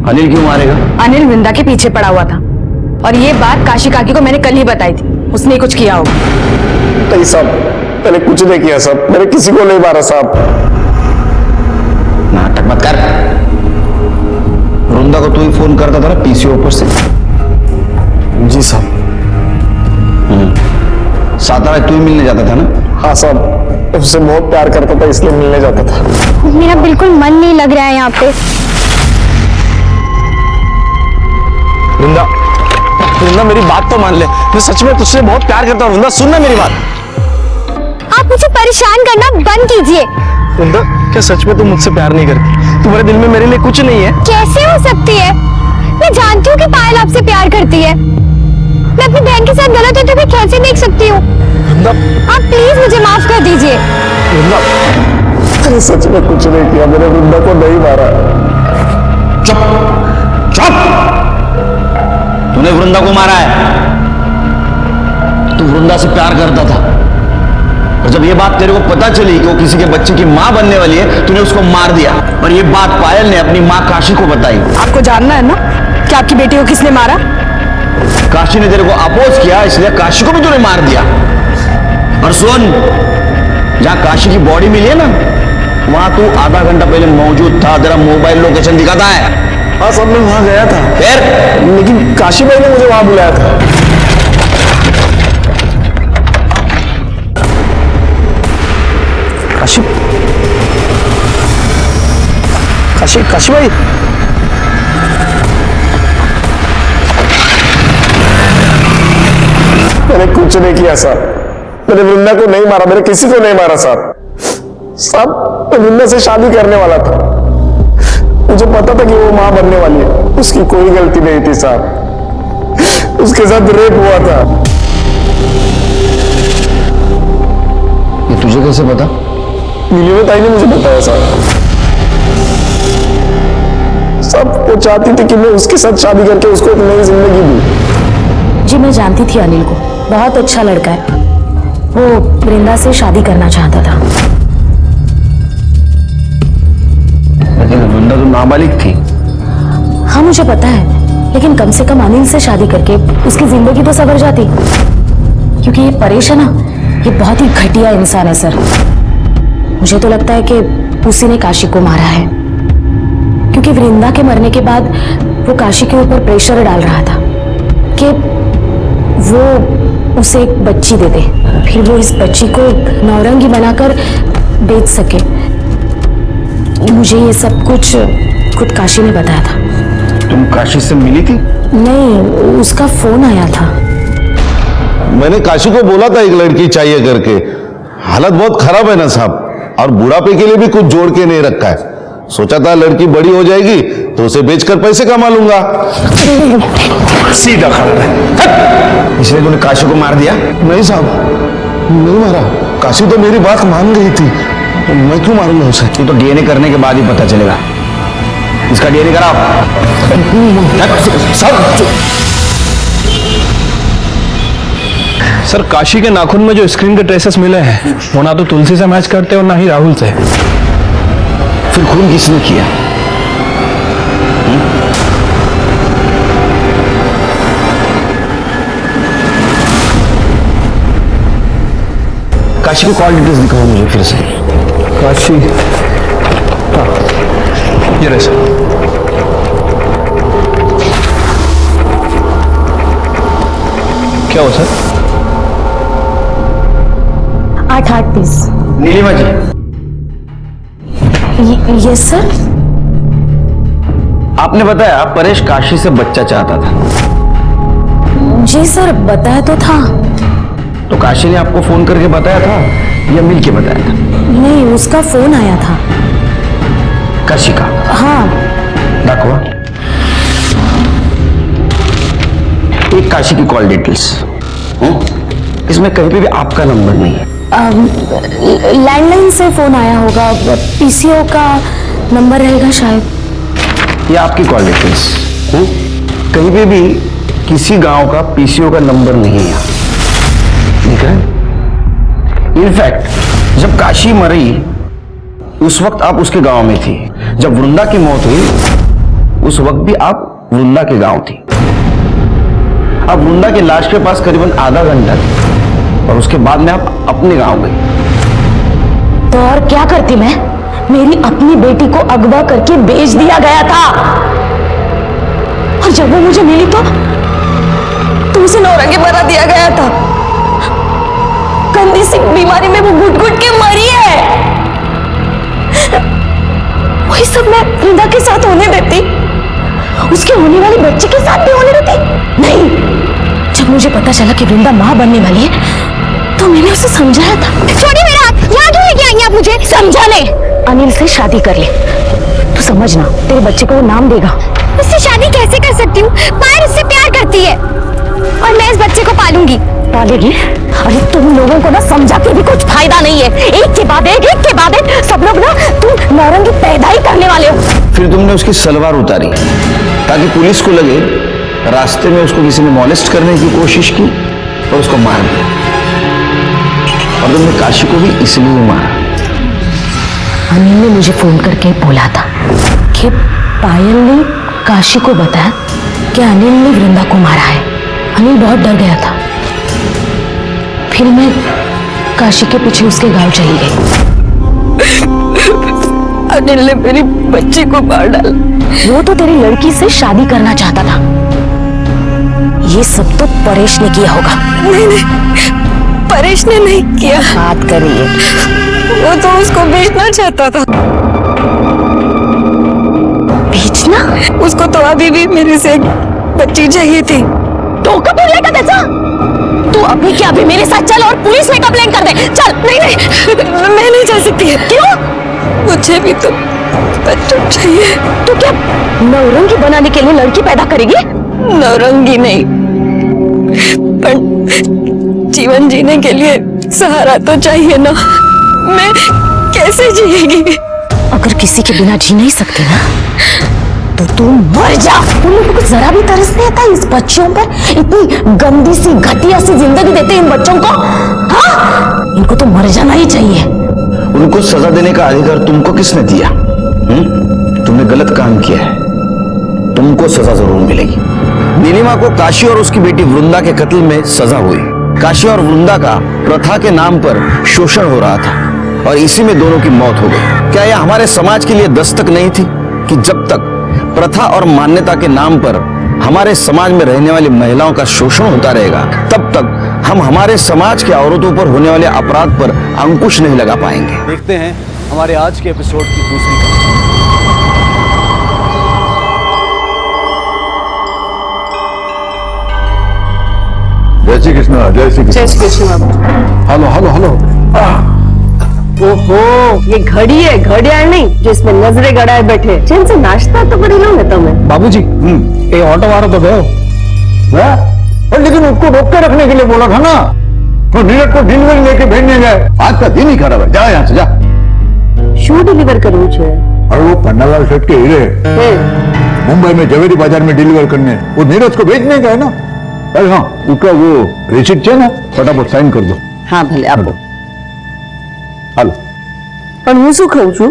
अनिल क्यों मारेगा? अनिल वृंदा के पीछे पड़ा हुआ था और ये बात काशी काकी को मैंने कल ही बताई थी। उसने कुछ किया होगा। नहीं साहब, मैंने कुछ नहीं किया साहब, मैंने किसी को नहीं मारा साहब। नाटक मत कर। वृंदा को तू ही फोन करता था ना पीसीओ ऊपर से? जी साहब। सातारा तू ही मिलने जाता था ना? हाँ साहब, उससे बहुत प्यार करता था इसलिए मिलने जाता था। मेरा बिल्कुल मन नहीं लग रहा है यहाँ पे। वृंदा, वृंदा मेरी बात तो मान ले, मैं सच में तुझसे बहुत प्यार करता हूँ। वृंदा सुन ना मेरी बात। आप मुझे परेशान करना बंद कीजिए। वृंदा क्या सच में तुम मुझसे प्यार नहीं करती? तुम्हारे दिल में मेरे लिए कुछ नहीं है? कैसे हो सकती है? मैं जानती हूँ कि पायल आपसे प्यार करती है। मैं अपनी बहन के साथ गलत होते हुए कैसे देख सकती हूँ? आप प्लीज मुझे माफ कर दीजिए। वृंदा सच में कुछ नहीं किया, मैंने वृंदा को नहीं मारा। चुप चुप। तूने वृंदा को मारा है। तू वृंदा से प्यार करता था और जब ये बात तेरे को पता चली कि वो किसी के बच्चे की मां बनने वाली है, तूने उसको मार दिया और ये बात पायल ने अपनी मां काशी को बताई। आपको जानना है ना कि आपकी बेटी को किसने मारा? काशी ने तेरे को अपोज किया, इसलिए काशी को भी तूने मार दिया। और सुन, जहां काशी की बॉडी मिली है ना, वहां तू आधा घंटा पहले मौजूद था। तेरा मोबाइल लोकेशन दिखाता है। हाँ साहब, मैं वहां गया था। फिर? लेकिन काशी भाई ने मुझे वहां बुलाया था। काशी काशी काशी भाई, मैंने कुछ नहीं किया साहब। मैंने वृंदा को नहीं मारा, मैंने किसी को नहीं मारा साहब। साहब मैं वृंदा से शादी करने वाला था, मुझे पता था कि वो मां बनने वाली है। उसकी कोई गलती नहीं थी साहब, उसके साथ रेप हुआ था। ये तुझे कैसे पता? मिली ताई ने मुझे बताया साहब। सब वो चाहती थी कि मैं उसके साथ शादी करके उसको एक नई जिंदगी दूं। जी मैं जानती थी अनिल को, बहुत अच्छा लड़का है। वो वृंदा से शादी करना चाहता था। लेकिन वृंदा तो नाबालिग थी। हाँ मुझे पता है, लेकिन कम से कम अनिल से शादी करके उसकी जिंदगी तो सवर जाती। क्योंकि ये परेश है ना, ये बहुत ही घटिया इंसान है सर। मुझे तो लगता है कि उसी ने काशी को मारा है, क्योंकि वृंदा के मरने के बाद वो काशी के ऊपर प्रेशर डाल रहा था कि वो उसे एक बच्ची दे दे, फिर वो इस बच्ची को नौरंगी बनाकर बेच सके। मुझे ये सब कुछ खुद काशी ने बताया था। तुम काशी से मिली थी? नहीं, उसका फोन आया था। मैंने काशी को बोला था एक लड़की चाहिए करके। हालत बहुत खराब है ना साहब, और बुढ़ापे के लिए भी कुछ जोड़ के नहीं रखा है। सोचा था लड़की बड़ी हो जाएगी तो उसे बेचकर पैसे कमा लूंगा। सीधा खड़ा है। इसलिए तूने काशी को मार दिया? नहीं साहब, नहीं मारा। काशी तो मेरी बात मान गई थी, मैं क्यों मारूंगा उसे? ये तो डीएनए करने के बाद ही पता चलेगा। इसका डीएनए कराओ। सर, काशी के नाखून में जो स्क्रीन के ट्रेसेस मिले हैं वो ना तो तुलसी से मैच करते और ना ही राहुल से। फिर खून किसने किया? काशी की कॉल डिटेल्स दिखाओ मुझे फिर से। काशी, हाँ, ये रहे सर। क्या हो sir? 8:30। Neelima ji. Yes sir. आपने बताया परेश काशी से बच्चा चाहता था। जी सर, बताया तो था। तो काशी ने आपको फोन करके बताया था या मिल के बताया था? नहीं, उसका फोन आया था। काशी का? हाँ। दाखवा। एक काशी की कॉल डिटेल्स। इसमें कहीं पे भी आपका नंबर नहीं है। लैंडलाइन से फोन आया होगा, पीसीओ का नंबर रहेगा शायद। ये आपकी कॉल डिटेल्स। कहीं पे भी किसी गांव का पीसीओ का नंबर नहीं है। ठीक है? इनफैक्ट जब काशी मरी उस वक्त आप उसके गांव में थी। जब वृंदा की मौत हुई उस वक्त भी आप वृंदा के गांव थी। आप वृंदा की लाश के पास करीबन आधा घंटा थे और उसके बाद में आप अपने गांव गई। तो और क्या करती मैं? मेरी अपनी बेटी को अगवा करके बेच दिया गया था, और जब वो मुझे मिली तो उसे नौरंगी बना दिया गया था। गंदी सी बीमारी में वो घुट घुट के मरी है। वही सब मैं वृंदा के साथ होने देती, उसके होने वाली बच्चे के साथ भी होने देती? नहीं। जब मुझे पता चला कि वृंदा मां बनने वाली है तो मैंने उसे समझाया था। छोड़िए मेरा हाथ। यहाँ क्यों लेके आई आप मुझे? समझाने। अनिल से शादी कर ले, तू समझना, तेरे बच्चे को वो नाम देगा। उससे शादी कैसे कर सकती हूँ? पायल उससे प्यार करती है और मैं इस बच्चे को पालूंगी। पालेगी? अरे तुम लोगों को ना समझा के भी कुछ फायदा नहीं है। एक के बाद एक सब लोग ना तुम नारंगी पैदा ही करने वाले हो। फिर तुमने उसकी सलवार उतारी ताकि पुलिस को लगे रास्ते में उसको किसी ने मॉलेस्ट करने की कोशिश की और उसको मार दिया। और तुमने काशी को भी इसलिए मारा। अनिल ने मुझे फोन करके बोला था कि पायल ने काशी को बताया कि अनिल ने वृंदा को मारा है। अनिल बहुत डर गया था। फिर मैं काशी के पीछे उसके गांव चली गई। अनिल ने मेरी बच्ची को मार डाला। वो तो तेरी लड़की से शादी करना चाहता था। ये सब तो परेश ने किया होगा। नहीं, परेश ने नहीं किया। बात करिए। वो तो उसको बेचना चाहता था। बेचना? उसको तो अभी भी मेरे से एक बच्ची चाहिए थी। तो कब बोलेगा कैसा? तू अभी क्या अभी मेरे साथ चल और पुलिस में कंप्लेंट कर दे। चल। नहीं, मैं नहीं जा सकती। क्यों? मुझे भी तो बच्चा चाहिए। तू क्या नौरंगी बनाने के लिए लड़की पैदा करेगी? नौरंगी नहीं, पर जीवन जीने के लिए सहारा तो चाहिए ना। मैं कैसे जिएगी? अगर किसी के बिना जी नहीं सकती ना तो तू मर जा। तुम लोगों को जरा भी तरस नहीं आता इस बच्चों पर? इतनी गंदी सी घटिया सी जिंदगी देते इन बच्चों को। हाँ, इनको तो मर जाना ही चाहिए। उनको सजा देने का अधिकार तुमको किसने दिया? तुमने गलत काम किया है, तुमको सजा जरूर मिलेगी। नीलिमा को काशी और उसकी बेटी वृंदा के कत्ल में सजा हुई। काशी और वृंदा का प्रथा के नाम पर शोषण हो रहा था और इसी में दोनों की मौत हो गई। क्या यह हमारे समाज के लिए दस्तक नहीं थी कि जब तक प्रथा और मान्यता के नाम पर हमारे समाज में रहने वाली महिलाओं का शोषण होता रहेगा तब तक हम हमारे समाज के औरतों पर होने वाले अपराध पर अंकुश नहीं लगा पाएंगे। देखते हैं हमारे आज के एपिसोड की दूसरी कहानी। जय श्री कृष्ण, जय श्री जय श्री कृष्ण बाबू। Hello hello hello. ओहो, ये घड़ी है, घड़ियाल नहीं जिसमें नजरे गड़ाए बैठे। चैन से नाश्ता तो कर लो ना तुम्हें। बाबूजी, ये ऑटो वाला तो गए और लेकिन उसको रोक के रखने के लिए बोला था ना, तो नीरज को डिलीवरी लेके भेजने गए। आज का दिन ही खराब है, जा यहाँ से जा। शू डिलीवर करવું છે? और वो पन्नालाल सेठ के हीरे मुंबई में जवेरी बाजार में डिलीवर करने, वो नीरज को भेजने गए ना। अरे हाँ, उसका वो रिसिप्ट है ना, फटाफट साइन कर दो। हाँ भले आपो। हेलो। पर હું શું કહું છું,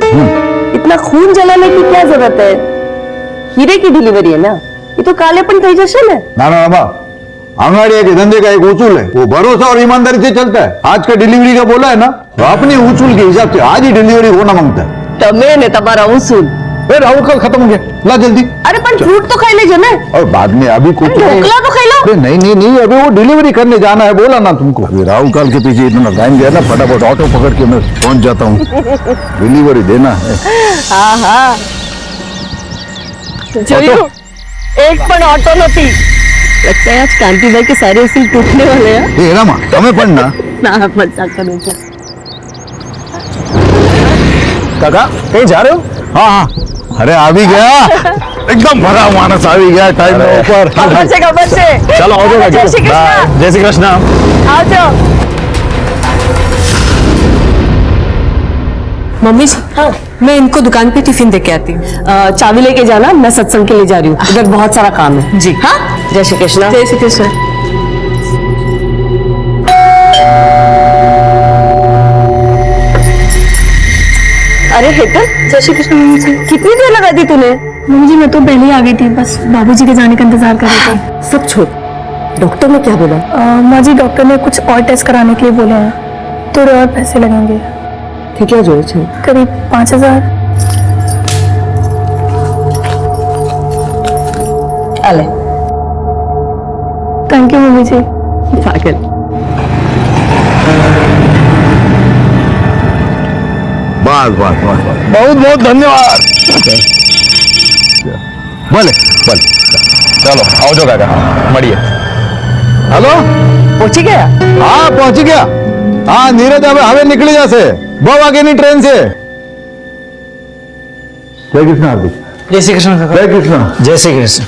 इतना खून जलाने की क्या जरूरत है? हीरे की डिलीवरी है ना, ये तो काले पण થઈ જશે ને। ना ना बाबा, आंगड़िया के धंधे का एक उसूल है, वो भरोसा और ईमानदारी से चलता है। आज का डिलीवरी का बोला है ना, तो अपने उसूल के हिसाब से आज ही डिलीवरी होना मांगता है। તમે ને તમારા ઉसूल। राहुल कल खत्म हो गया, ला जल्दी। अरे पर फ्रूट तो खाई लेजो ना। और बाद में अभी कुछ ढोकला तो खाई लो। अरे नहीं नहीं नहीं, अभी वो डिलीवरी करने जाना है, बोला ना तुमको। अभी राहुल काल के पीछे इतना टाइम गया ना, फटाफट ऑटो पकड़ के मैं पहुंच जाता हूँ। डिलीवरी देना है। हाँ हाँ जोयू, एक पण ऑटो नथी। लगता है आज कांति भाई के सारे उसूल टूटने वाले हैं। ए रामा, તમે પણ ना ना मजाक करूँ क्या? काका कहीं जा रहे हो? हाँ हाँ, अरे आ भी गया, एकदम भरा मानस आ भी गया टाइम में ऊपर। खबर से चलो आओ जाओ। जय श्री कृष्ण। जय श्री कृष्ण। आओ जाओ। मम्मी जी, हाँ मैं इनको दुकान पे टिफिन दे के आती हूँ। चाबी लेके जाना, मैं सत्संग के लिए जा रही हूँ, इधर बहुत सारा काम है। जी हाँ, जय श्री कृष्ण। जय श्री कृष्ण। अरे हेतल, जय श्री कृष्ण। मम्मी जी, कितनी देर लगा दी तूने? मम्मी जी मैं तो पहले ही आ गई थी, बस बाबूजी के जाने का इंतजार कर रहे थे। सब छोड़, डॉक्टर ने क्या बोला? माँ जी डॉक्टर ने कुछ और टेस्ट कराने के लिए बोला है, थोड़े और पैसे लगेंगे। ठीक है जो करीब 5000। अले थैंक यू मम्मी जी। पागल। बस बस बस, बहुत बहुत धन्यवाद। भले भले, चलो आओ जाओ काका, મળીએ। हेलो, पहुंची गया? हाँ पहुंची गया। हाँ नीरज हमें निकली जैसे 2 वागे की ट्रेन से। जय कृष्ण हार्दिक। जय श्री कृष्ण। जय कृष्ण। जय श्री कृष्ण।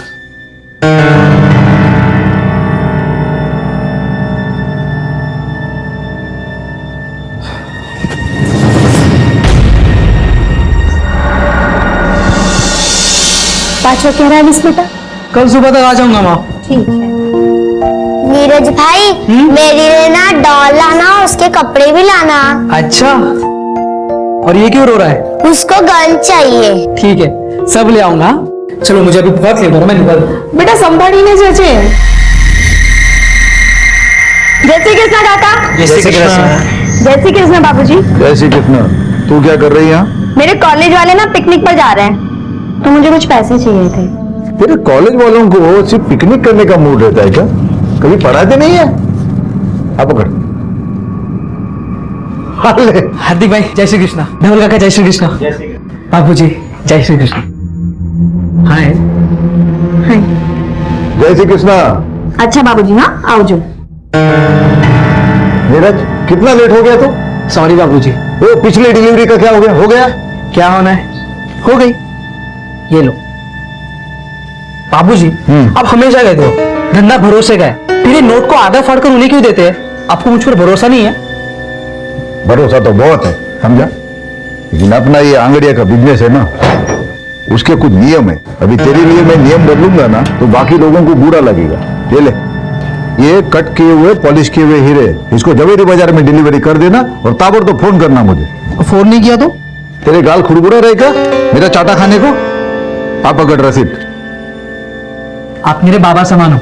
पाँचवा कह रहा है बेटा? कल सुबह तक आ जाऊंगा माँ। ठीक है। नीरज भाई, मेरे लिए ना डॉल लाना, उसके कपड़े भी लाना। अच्छा, और ये क्यों रो रहा है? उसको गन चाहिए। ठीक है, सब ले आऊंगा। चलो मुझे अभी बहुत लेट हो रहा है, मैं निकल। बेटा संभाली ने जय जय श्री कृष्ण काका। जय श्री कृष्ण। जय श्री कृष्ण बाबूजी। जय श्री कृष्ण। तू क्या कर रही है यहाँ? मेरे कॉलेज वाले ना पिकनिक पर जा रहे हैं, तो मुझे कुछ पैसे चाहिए थे। तेरे कॉलेज वालों को सिर्फ पिकनिक करने का मूड रहता है क्या? कभी पढ़ाते नहीं है? आप पकड़। हार्दिक भाई जय श्री कृष्ण। धवल काका जय श्री कृष्ण। बाबूजी जय श्री कृष्ण। हाय। जय श्री कृष्ण। अच्छा बाबूजी, हाँ आओ जो। नीरज कितना लेट हो गया तू? सॉरी बाबूजी। वो पिछली डिलीवरी का क्या हो गया? हो गया? क्या होना है? हो गई। ये लो बाबूजी, आप हमेशा कहते हो धंधा भरोसे का है, फिर ये नोट को आधा फाड़ कर उन्हें क्यों देते हैं? आपको मुझ पर भरोसा नहीं है? भरोसा तो बहुत है, समझा, लेकिन अपना ये आंगड़िया का बिजनेस है ना, उसके कुछ नियम है। अभी तेरे लिए मैं नियम बदलूंगा ना, तो बाकी लोगों को बुरा लगेगा। ये ले, ये कट किए हुए पॉलिश किए हुए हीरे, इसको जवेरी बाजार में डिलीवरी कर देना और ताबड़तोड़ फोन करना मुझे। फोन नहीं किया तो तेरे गाल खुरबुरा रहेगा मेरा चाटा खाने को। आप पकड़ रसीद। आप मेरे बाबा समान हो,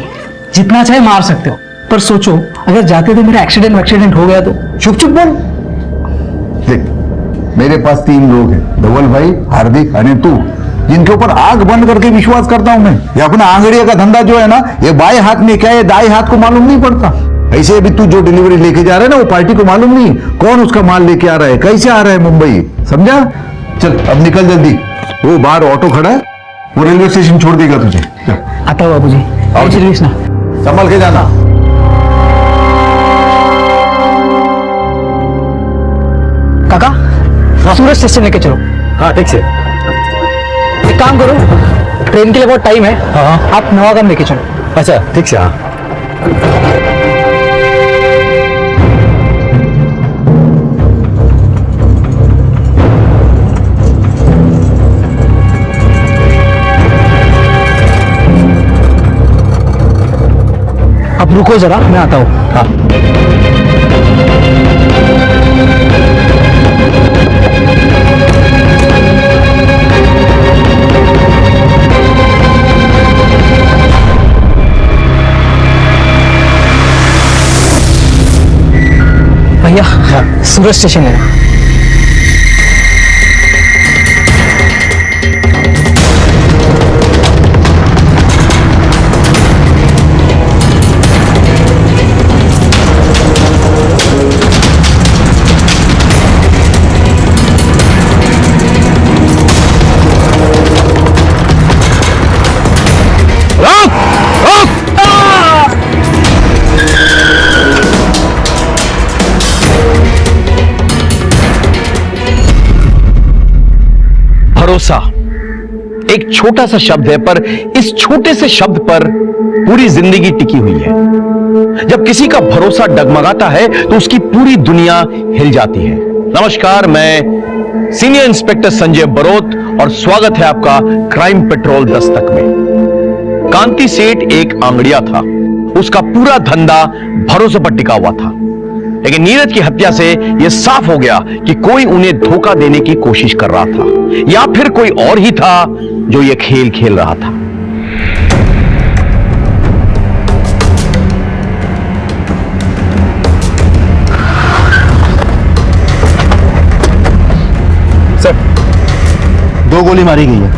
जितना चाहे मार सकते हो, पर सोचो अगर जाते थे मेरा एक्सीडेंट हो गया तो? चुप चुप बोल। देख, मेरे पास 3 लोग हैं, धवल भाई, हार्दिक और तू, जिनके ऊपर आग बंद करके विश्वास करता हूं मैं। ये अपना आंगड़िया का धंधा जो है ना, ये बाएं हाथ में क्या है दाएं हाथ को मालूम नहीं पड़ता। ऐसे अभी तू जो डिलीवरी लेके जा रहा है ना, वो पार्टी को मालूम नहीं कौन उसका माल लेके आ रहा है, कैसे आ रहा है मुंबई, समझा? चल अब निकल जल्दी, वो बाहर ऑटो खड़ा है, वो रेलवे स्टेशन छोड़ देगा तुझे। आता बाबूजी। आओ जय श्री कृष्ण। संभल के जाना। काका सूरज स्टेशन लेके चलो। हाँ ठीक से। एक काम करो, ट्रेन के लिए बहुत टाइम है। हाँ आप नवागम लेके चलो। अच्छा ठीक से। हाँ अब रुको जरा, मैं आता हूँ। हाँ भैया सूरज स्टेशन है। भरोसा एक छोटा सा शब्द है, पर इस छोटे से शब्द पर पूरी जिंदगी टिकी हुई है। जब किसी का भरोसा डगमगाता है तो उसकी पूरी दुनिया हिल जाती है। नमस्कार, मैं सीनियर इंस्पेक्टर संजय बरोत और स्वागत है आपका क्राइम पेट्रोल दस्तक में। कांति सेठ एक आंगड़िया था, उसका पूरा धंधा भरोसे पर टिका हुआ था। लेकिन नीरज की हत्या से यह साफ हो गया कि कोई उन्हें धोखा देने की कोशिश कर रहा था, या फिर कोई और ही था जो यह खेल खेल रहा था। सर, 2 गोली मारी गई है।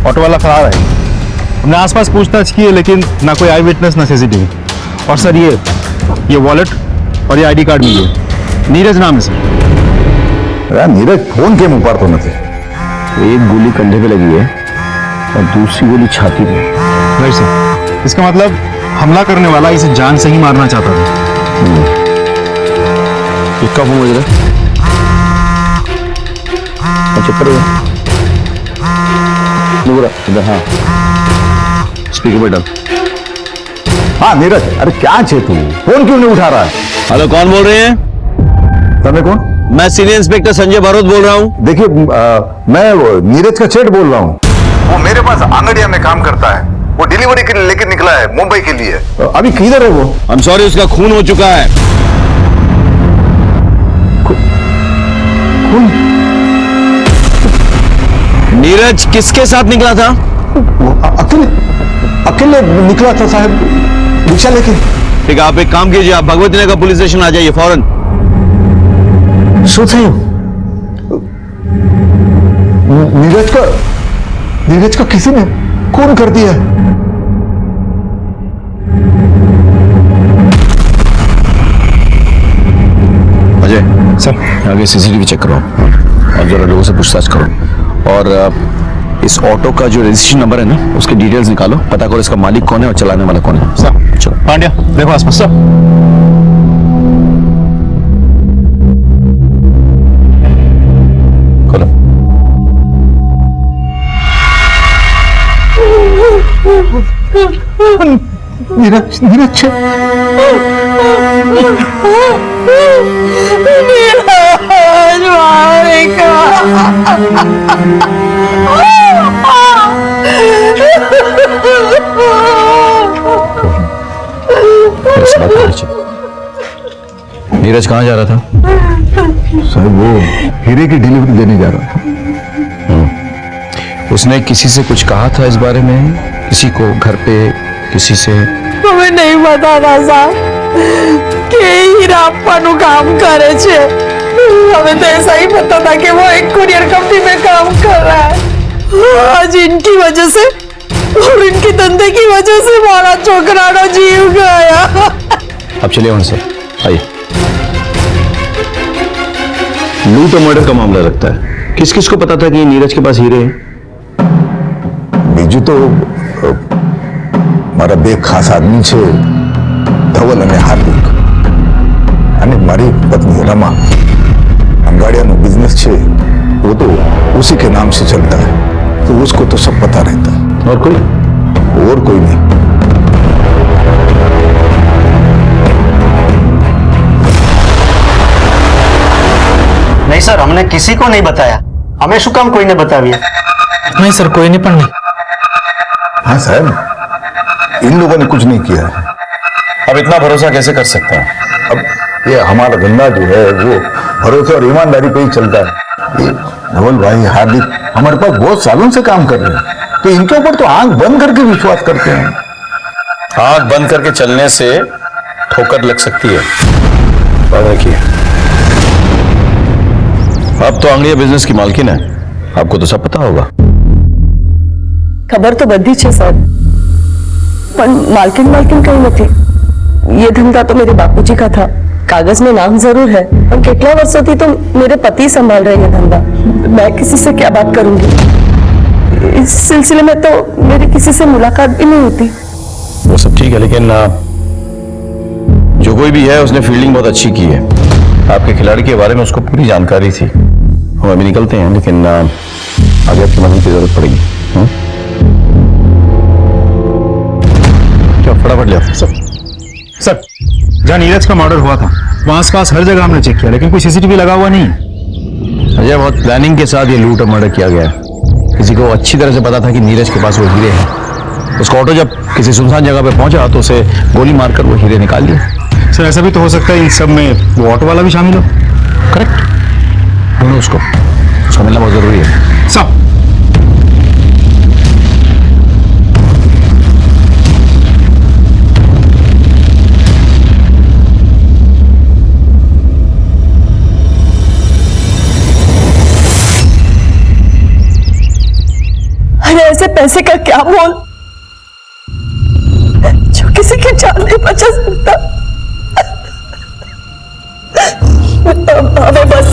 ऑटो वाला फरार है। हमने आसपास पूछताछ की है, लेकिन ना कोई आई विटनेस ना सीसीटीवी। और सर ये वॉलेट और ये आईडी कार्ड मिली है, नीरज नाम है सर। यार नीरज फोन के मुंह पर तो नहीं। एक गोली कंधे पे लगी है और दूसरी गोली छाती पे। राइट सर, इसका मतलब हमला करने वाला इसे जान से ही मारना चाहता था। किसका फोन बज रहा है? अच्छा करो इधर। हाँ स्पीकर पे डाल। हाँ नीरज, अरे क्या छे तू, फोन क्यों नहीं उठा रहा है? हेलो, कौन बोल रहे हैं? तुम्हें कौन? मैं सीनियर इंस्पेक्टर संजय बरोत बोल रहा हूं। देखिए मैं नीरज का सेठ बोल रहा हूँ। वो मेरे पास आंगड़िया में काम करता है। वो डिलीवरी के लिए लेकर निकला है मुंबई के लिए। अभी किधर है वो? I'm sorry, उसका खून हो चुका है। खून? नीरज किसके साथ निकला था? अकेले निकला था साहब, रिक्शा लेके। ठीक है, आप एक काम कीजिए, आप भगवती नगर पुलिस स्टेशन आ जाइए फौरन। नीरज का किसी ने खून कर दिया। अजय सर, आगे सीसीटीवी चेक करो और जरा लोगों से पूछताछ करो। और इस ऑटो का जो रजिस्ट्रेशन नंबर है ना, उसके डिटेल्स निकालो, पता करो इसका मालिक कौन है और चलाने वाला कौन है। सर चलो। पांड्या देखो आसपास। सर खोलो। नीरज नीरज कहाँ जा रहा था? साहब वो हीरे की डिलीवरी देने जा रहा था। उसने किसी से कुछ कहा था इस बारे में? किसी को घर पे किसी से? हमें नहीं पता था साहब कि हीराप्पा नु काम करे छे। हमें तो ऐसा ही पता था कि वो एक कुरियर कंपनी में काम कर रहा है। आज इनकी वजह से और इनके धंधे की वजह से हमारा छोकरा का जीव गया। अब चलिए उनसे, आइए। लूट और मर्डर का मामला लगता है। किस किस को पता था कि नीरज के पास हीरे हैं? बीजू तो મારા બે ખાસ આદમી છે, ધવલ અને હાર્દિક, અને મારી પત્ની રમા. ગાડિયાનો બિઝનેસ છે वो तो उसी के नाम से चलता है, तो उसको तो सब पता रहता है। और कोई नहीं। नहीं सर, हमने किसी को नहीं बताया। हमें शू काम कोई ने बताया? नहीं सर, कोई नहीं पण नहीं। हाँ साहब, इन लोगों ने कुछ नहीं किया। अब इतना भरोसा कैसे कर सकता है? अब ये हमारा धंधा जो है वो भरोसे और ईमानदारी पे ही चलता है। ये धवल भाई, हार्दिक हमारे पास बहुत सालों से काम कर रहे हैं, तो इनके ऊपर तो आंख बंद करके विश्वास करते हैं। आंख बंद करके चलने से ठोकर लग सकती है, याद रखिए। अब तो आंगड़िया बिजनेस की मालकिन है, आपको तो सब पता होगा। खबर तो बधी छे साहब, पर मालकिन कहीं नहीं। ये धंधा तो मेरे बापूजी का था। कागज में नाम जरूर है, पर कितने वर्षों थी तो मेरे पति संभाल रहे हैं धंधा। मैं किसी से क्या बात करूंगी? इस सिलसिले में तो मेरी किसी से मुलाकात भी नहीं होती। वो सब ठीक है, लेकिन जो कोई भी है उसने फील्डिंग बहुत अच्छी की है। आपके खिलाड़ी के बारे में उसको पूरी जानकारी थी। हम अभी निकलते हैं, लेकिन आगे आपकी मदद की जरूरत पड़ेगी। क्या फटाफट ले आओ। सर, जहाँ नीरज का मर्डर हुआ था वहां आसपास हर जगह हमने चेक किया, लेकिन कोई सीसीटीवी लगा हुआ नहीं। अजय, बहुत प्लानिंग के साथ ये लूट और मर्डर किया गया है। किसी को अच्छी तरह से पता था कि नीरज के पास वो हीरे हैं। उसका ऑटो जब किसी सुनसान जगह पे पहुंचा तो उसे गोली मारकर वो हीरे निकाल लिए। सर, ऐसा भी तो हो सकता है इन सब में वो ऑटो वाला भी शामिल हो। करेक्ट, ढूंढो उसको मिलना बहुत जरूरी है। सब ऐसे पैसे का क्या मोल जो किसी की जान नहीं बचा सकता। हमें बस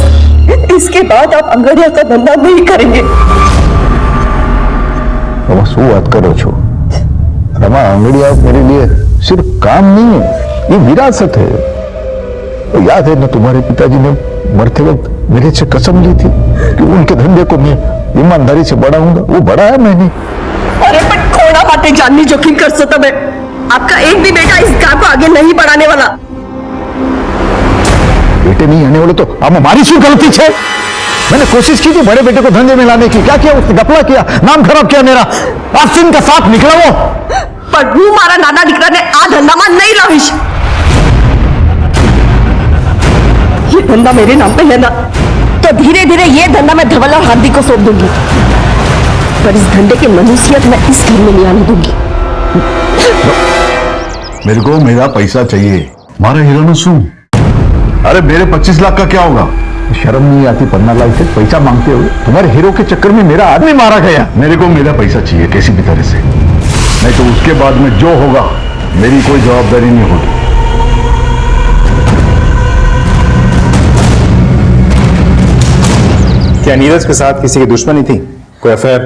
इसके बाद आप अंगड़िया का धंधा नहीं करेंगे। શું વાત કરો છો रमा? अंगड़िया मेरे लिए सिर्फ काम नहीं है, ये विरासत है। तो याद है ना, तुम्हारे पिताजी ने मरते वक्त मेरे से कसम ली थी कि उनके धंधे को मैं ईमानदारी से बढ़ाऊंगा। वो बढ़ाया मैंने। अरे पर थोड़ा बातें जाननी जोखिम कर सो तब आपका एक भी बेटा इस काम को आगे नहीं बढ़ाने वाला। बेटे नहीं आने वाले तो अब हमारी शू गलती है? मैंने कोशिश की थी बड़े बेटे को धंधे में लाने की। क्या किया उसने? गपला किया, नाम खराब किया मेरा। आस्तीन का साथ निकला वो। पर હું મારા નાના દીકરાને આ ધંધામાં नहीं लाવીશ। ये धंधा मेरे नाम पे है ना, तो धीरे धीरे ये धंधा मैं धवल और हार्दिक को सौंप दूंगी। पर इस धंधे की मनुष्यत मैं इस घर में नहीं आने दूंगी। मेरे को मेरा पैसा चाहिए। मारा हीरो ने सुन। अरे मेरे 25 लाख का क्या होगा? शर्म नहीं आती 15 लाख से पैसा मांगते हुए? तुम्हारे हीरो के चक्कर में मेरा आदमी मारा गया। मेरे को मेरा पैसा चाहिए किसी भी तरह से, नहीं तो उसके बाद में जो होगा मेरी कोई जवाबदारी नहीं होगी। क्या नीरज के साथ किसी की दुश्मनी थी? कोई अफेयर?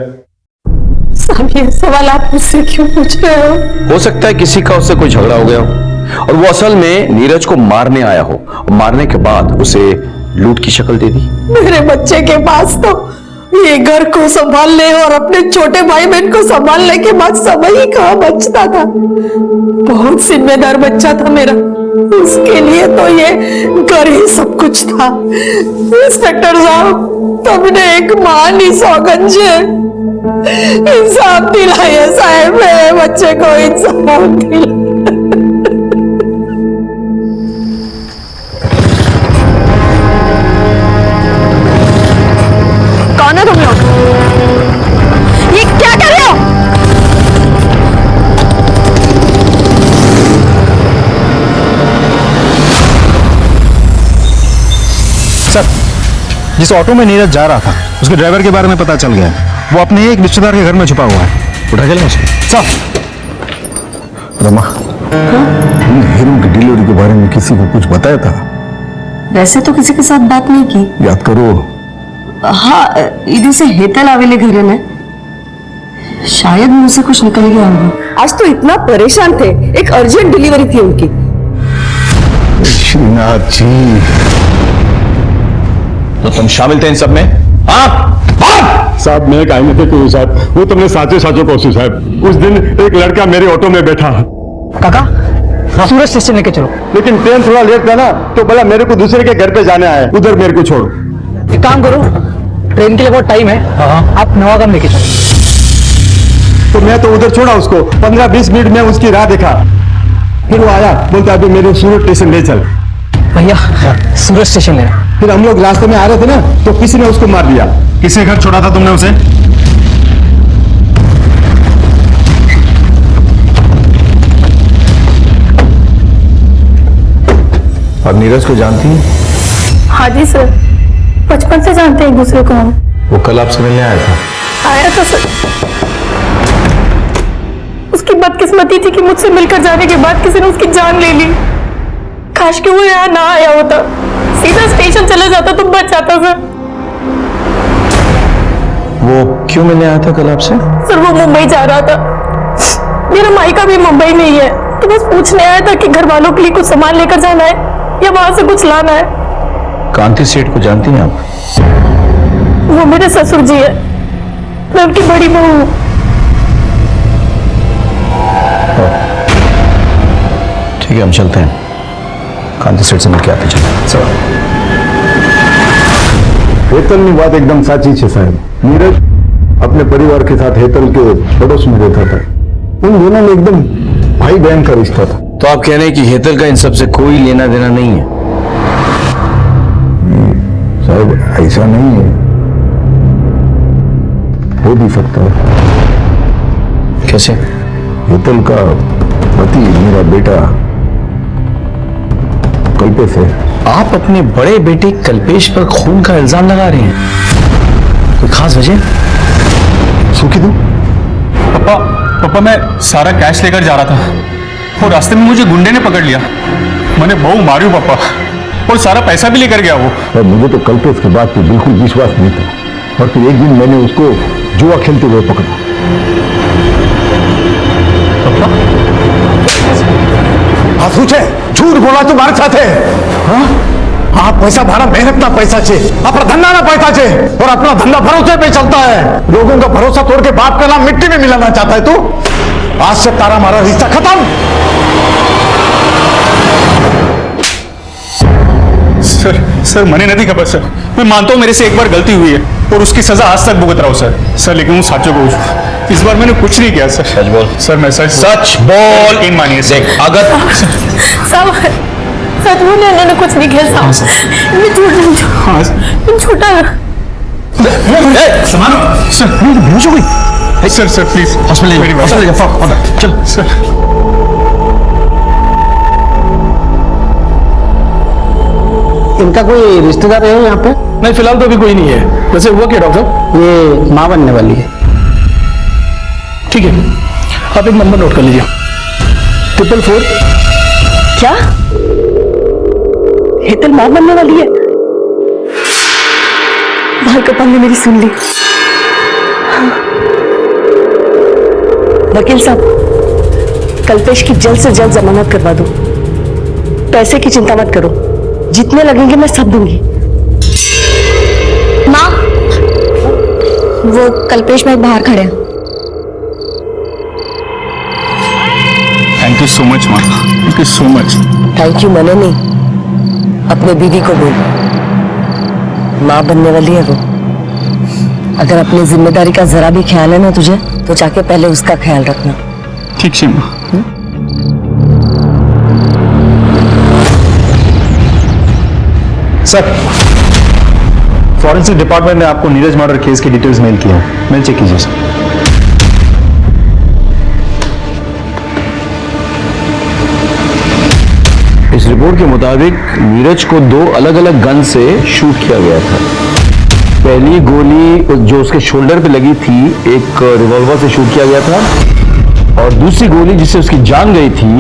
साहब, ये सवाल आप मुझसे क्यों पूछ रहे हो? सकता है किसी का उससे कोई झगड़ा हो गया हो और वो असल में नीरज को मारने आया हो, और मारने के बाद उसे लूट की शक्ल दे दी। मेरे बच्चे के पास तो ये घर को संभालने और अपने छोटे भाई बहन को संभालने के बाद समय ही कहाँ बचता था। बहुत जिम्मेदार बच्चा था मेरा, उसके लिए तो ये घर ही सब कुछ था। इंस्पेक्टर साहब, तुमने एक मानी सौगंध है, इंसाफ दिलाइए साहब, मेरे बच्चे को इंसाफ दिलाइए। कौन है तुम लोग? ये क्या कर रहे हो? सर, जिस ऑटो में नीरज जा रहा था उसके ड्राइवर के बारे में पता चल गया है। वो अपने एक रिश्तेदार के घर में छुपा हुआ है। उठा के लें उसको। सर, रमा, हीरो की डिलीवरी के बारे में किसी को कुछ बताया था? वैसे तो किसी के साथ बात नहीं की। याद करो। हाँ, इधर से हेतल आवेले घरे में, शायद मुंह से कुछ निकल गया होगा। आज तो इतना परेशान थे, एक अर्जेंट डिलीवरी थी उनकी। श्रीनाथ जी, तो तुम शामिल थे इन सब में? हाँ साहब मैं काई नहीं कोई साहब, वो तुमने साचे साचो कहूँ साहब। उस दिन एक लड़का मेरे ऑटो में बैठा। काका सूरज स्टेशन लेके चलो। लेकिन ट्रेन थोड़ा लेट था ना, तो बोला मेरे को दूसरे के घर पे जाना है, उधर मेरे को छोड़ो। एक काम करो, ट्रेन के लिए बहुत टाइम है, आप नवागाम लेके चलो। तो मैं तो उधर छोड़ा उसको, 15-20 मिनट में उसकी राह देखा, फिर वो आया, बोलता अभी मेरे सूरत स्टेशन ले चल। भैया सूरज स्टेशन लेना। फिर हम लोग रास्ते में आ रहे थे ना, तो किसी ने उसको मार दिया। किसके घर छोड़ा था तुमने उसे? और नीरज को जानती है? हाँ जी सर, बचपन से जानते हैं एक दूसरे को हम। वो कल आपसे मिलने आया था? आया था सर। उसकी बदकिस्मती थी कि मुझसे मिलकर जाने के बाद किसी ने उसकी जान ले ली। काश कि वो यहाँ ना आया होता, सीधा स्टेशन चला जाता तो बच जाता सर। वो क्यों मिलने आया था कल आपसे? सर वो मुंबई जा रहा था, मेरा मायका भी मुंबई में ही है, तो बस पूछने आया था कि घर वालों के लिए कुछ सामान लेकर जाना है या वहां से कुछ लाना है। कांति सेठ को जानती हैं आप? वो मेरे ससुर जी है, मैं उनकी बड़ी बहू हूँ। ठीक है हम चलते हैं, कांति सेठ से मिलकर आते चलो। हेतलની વાત एकदम साची है साहब। नीरज अपने परिवार के साथ हेतल के पड़ोस में रहता था, उन दोनों में एकदम भाई बहन का रिश्ता था। तो आप कह रहे हैं कि हेतल का इन सब से कोई लेना देना नहीं है? साहब ऐसा नहीं है, हो भी सकता है। कैसे? हेतल का पति मेरा बेटा कल्पेश है। आप अपने बड़े बेटे कल्पेश पर खून का इल्जाम लगा रहे हैं, कोई खास वजह? सुखी तू? पापा मैं सारा कैश लेकर जा रहा था और रास्ते में मुझे गुंडे ने पकड़ लिया, मैंने बहु मारी पापा, और सारा पैसा भी लेकर गया वो। और मुझे तो कल्पेश की बात पे बिल्कुल विश्वास नहीं था, और फिर एक दिन मैंने उसको जुआ खेलते हुए पकड़ा। झूठ बोला तुम्हारे साथ है। हाँ पैसा भाड़ा मेहनत ना पैसा छे, अपना धंधा ना पैसा छे, और अपना धंधा भरोसे पे चलता है। लोगों का भरोसा तोड़ के बाप का नाम मिट्टी में मिलाना चाहता है तू। आज से तारा हमारा रिश्ता खत्म। सर मैंने नहीं खबर सर, मैं मानता हूँ मेरे से एक बार गलती हुई है और उसकी सजा आज तक भुगत रहा हूँ सर, लेकिन वो साचो को इस बार मैंने कुछ नहीं किया सर। सच बोल सर, मैं सच बोल। इन मानिए देख अगर सब सच बोले, मैंने कुछ नहीं किया साहब, मैं झूठा समानो सर, बेहोश हो गई। सर प्लीज हॉस्पिटल चल सर। इनका कोई रिश्तेदार है यहाँ पे? नहीं फिलहाल तो अभी कोई नहीं है। वैसे हुआ क्या डॉक्टर? ये माँ बनने वाली है। ठीक है आप एक नंबर नोट कर लीजिए, 444। क्या हेतल मां बनने वाली है? भाई कपाल ने मेरी सुन ली। वकील साहब कल्पेश की जल्द से जल्द जमानत करवा दो, पैसे की चिंता मत करो, जितने लगेंगे मैं सब दूंगी। माँ वो कल्पेश भाई बाहर खड़े हैं। थैंक यू सो मच माँ, thank you so much. Thank you मैंने नहीं, अपने बीवी को बोल, माँ बनने वाली है वो। अगर अपनी जिम्मेदारी का जरा भी ख्याल है ना तुझे, तो जाके पहले उसका ख्याल रखना। ठीक है माँ। सर फॉरेंसिक डिपार्टमेंट ने आपको नीरज मर्डर केस की डिटेल्स मेल की है, मेल चेक कीजिए सर। इस रिपोर्ट के मुताबिक नीरज को 2 अलग अलग गन से शूट किया गया था। पहली गोली जो उसके शोल्डर पे लगी थी एक रिवॉल्वर से शूट किया गया था, और दूसरी गोली जिससे उसकी जान गई थी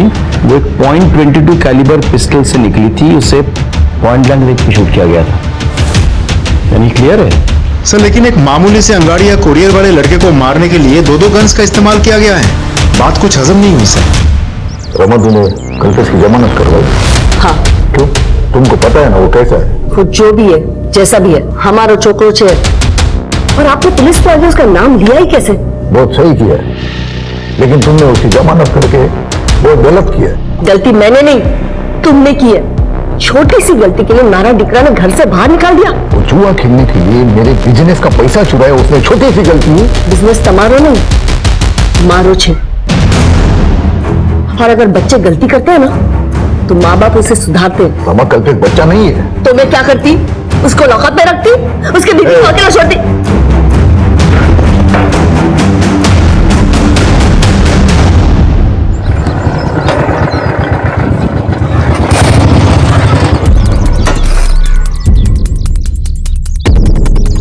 वो एक .22 कैलिबर पिस्टल से निकली थी, उसे पॉइंट ब्लैंक रेंज पे शूट किया गया था। यानी क्लियर है सर, लेकिन एक मामूली से अंगाड़ी या कुरियर वाले लड़के को मारने के लिए 2 गन्स का इस्तेमाल किया गया है। बात कुछ हजम नहीं हुई सर। रमन ने कल्पेश की जमानत करवाई। हाँ क्यों? तुमको पता है ना वो कैसा है? वो जो भी है जैसा भी है हमारा छोकरो छे। और आपने पुलिस को आगे उसका नाम लिया ही कैसे? बहुत सही किया है, लेकिन तुमने उसकी जमानत करके बहुत गलत किया है। गलती मैंने नहीं, तुमने की है। छोटी सी गलती के लिए नारा डिकरा ने घर से बाहर निकाल दिया। वो जुआ खेलने के लिए मेरे बिजनेस का पैसा चुराया उसने, छोटी सी गलती है। बिजनेस तमारो नहीं, मारो छे। और अगर बच्चे गलती करते हैं ना तो माँ बाप उसे सुधारते हैं। मामा कल पे बच्चा नहीं है तो मैं क्या करती? उसको लॉकअप में रखती, उसके बीवी को अकेला छोड़ती।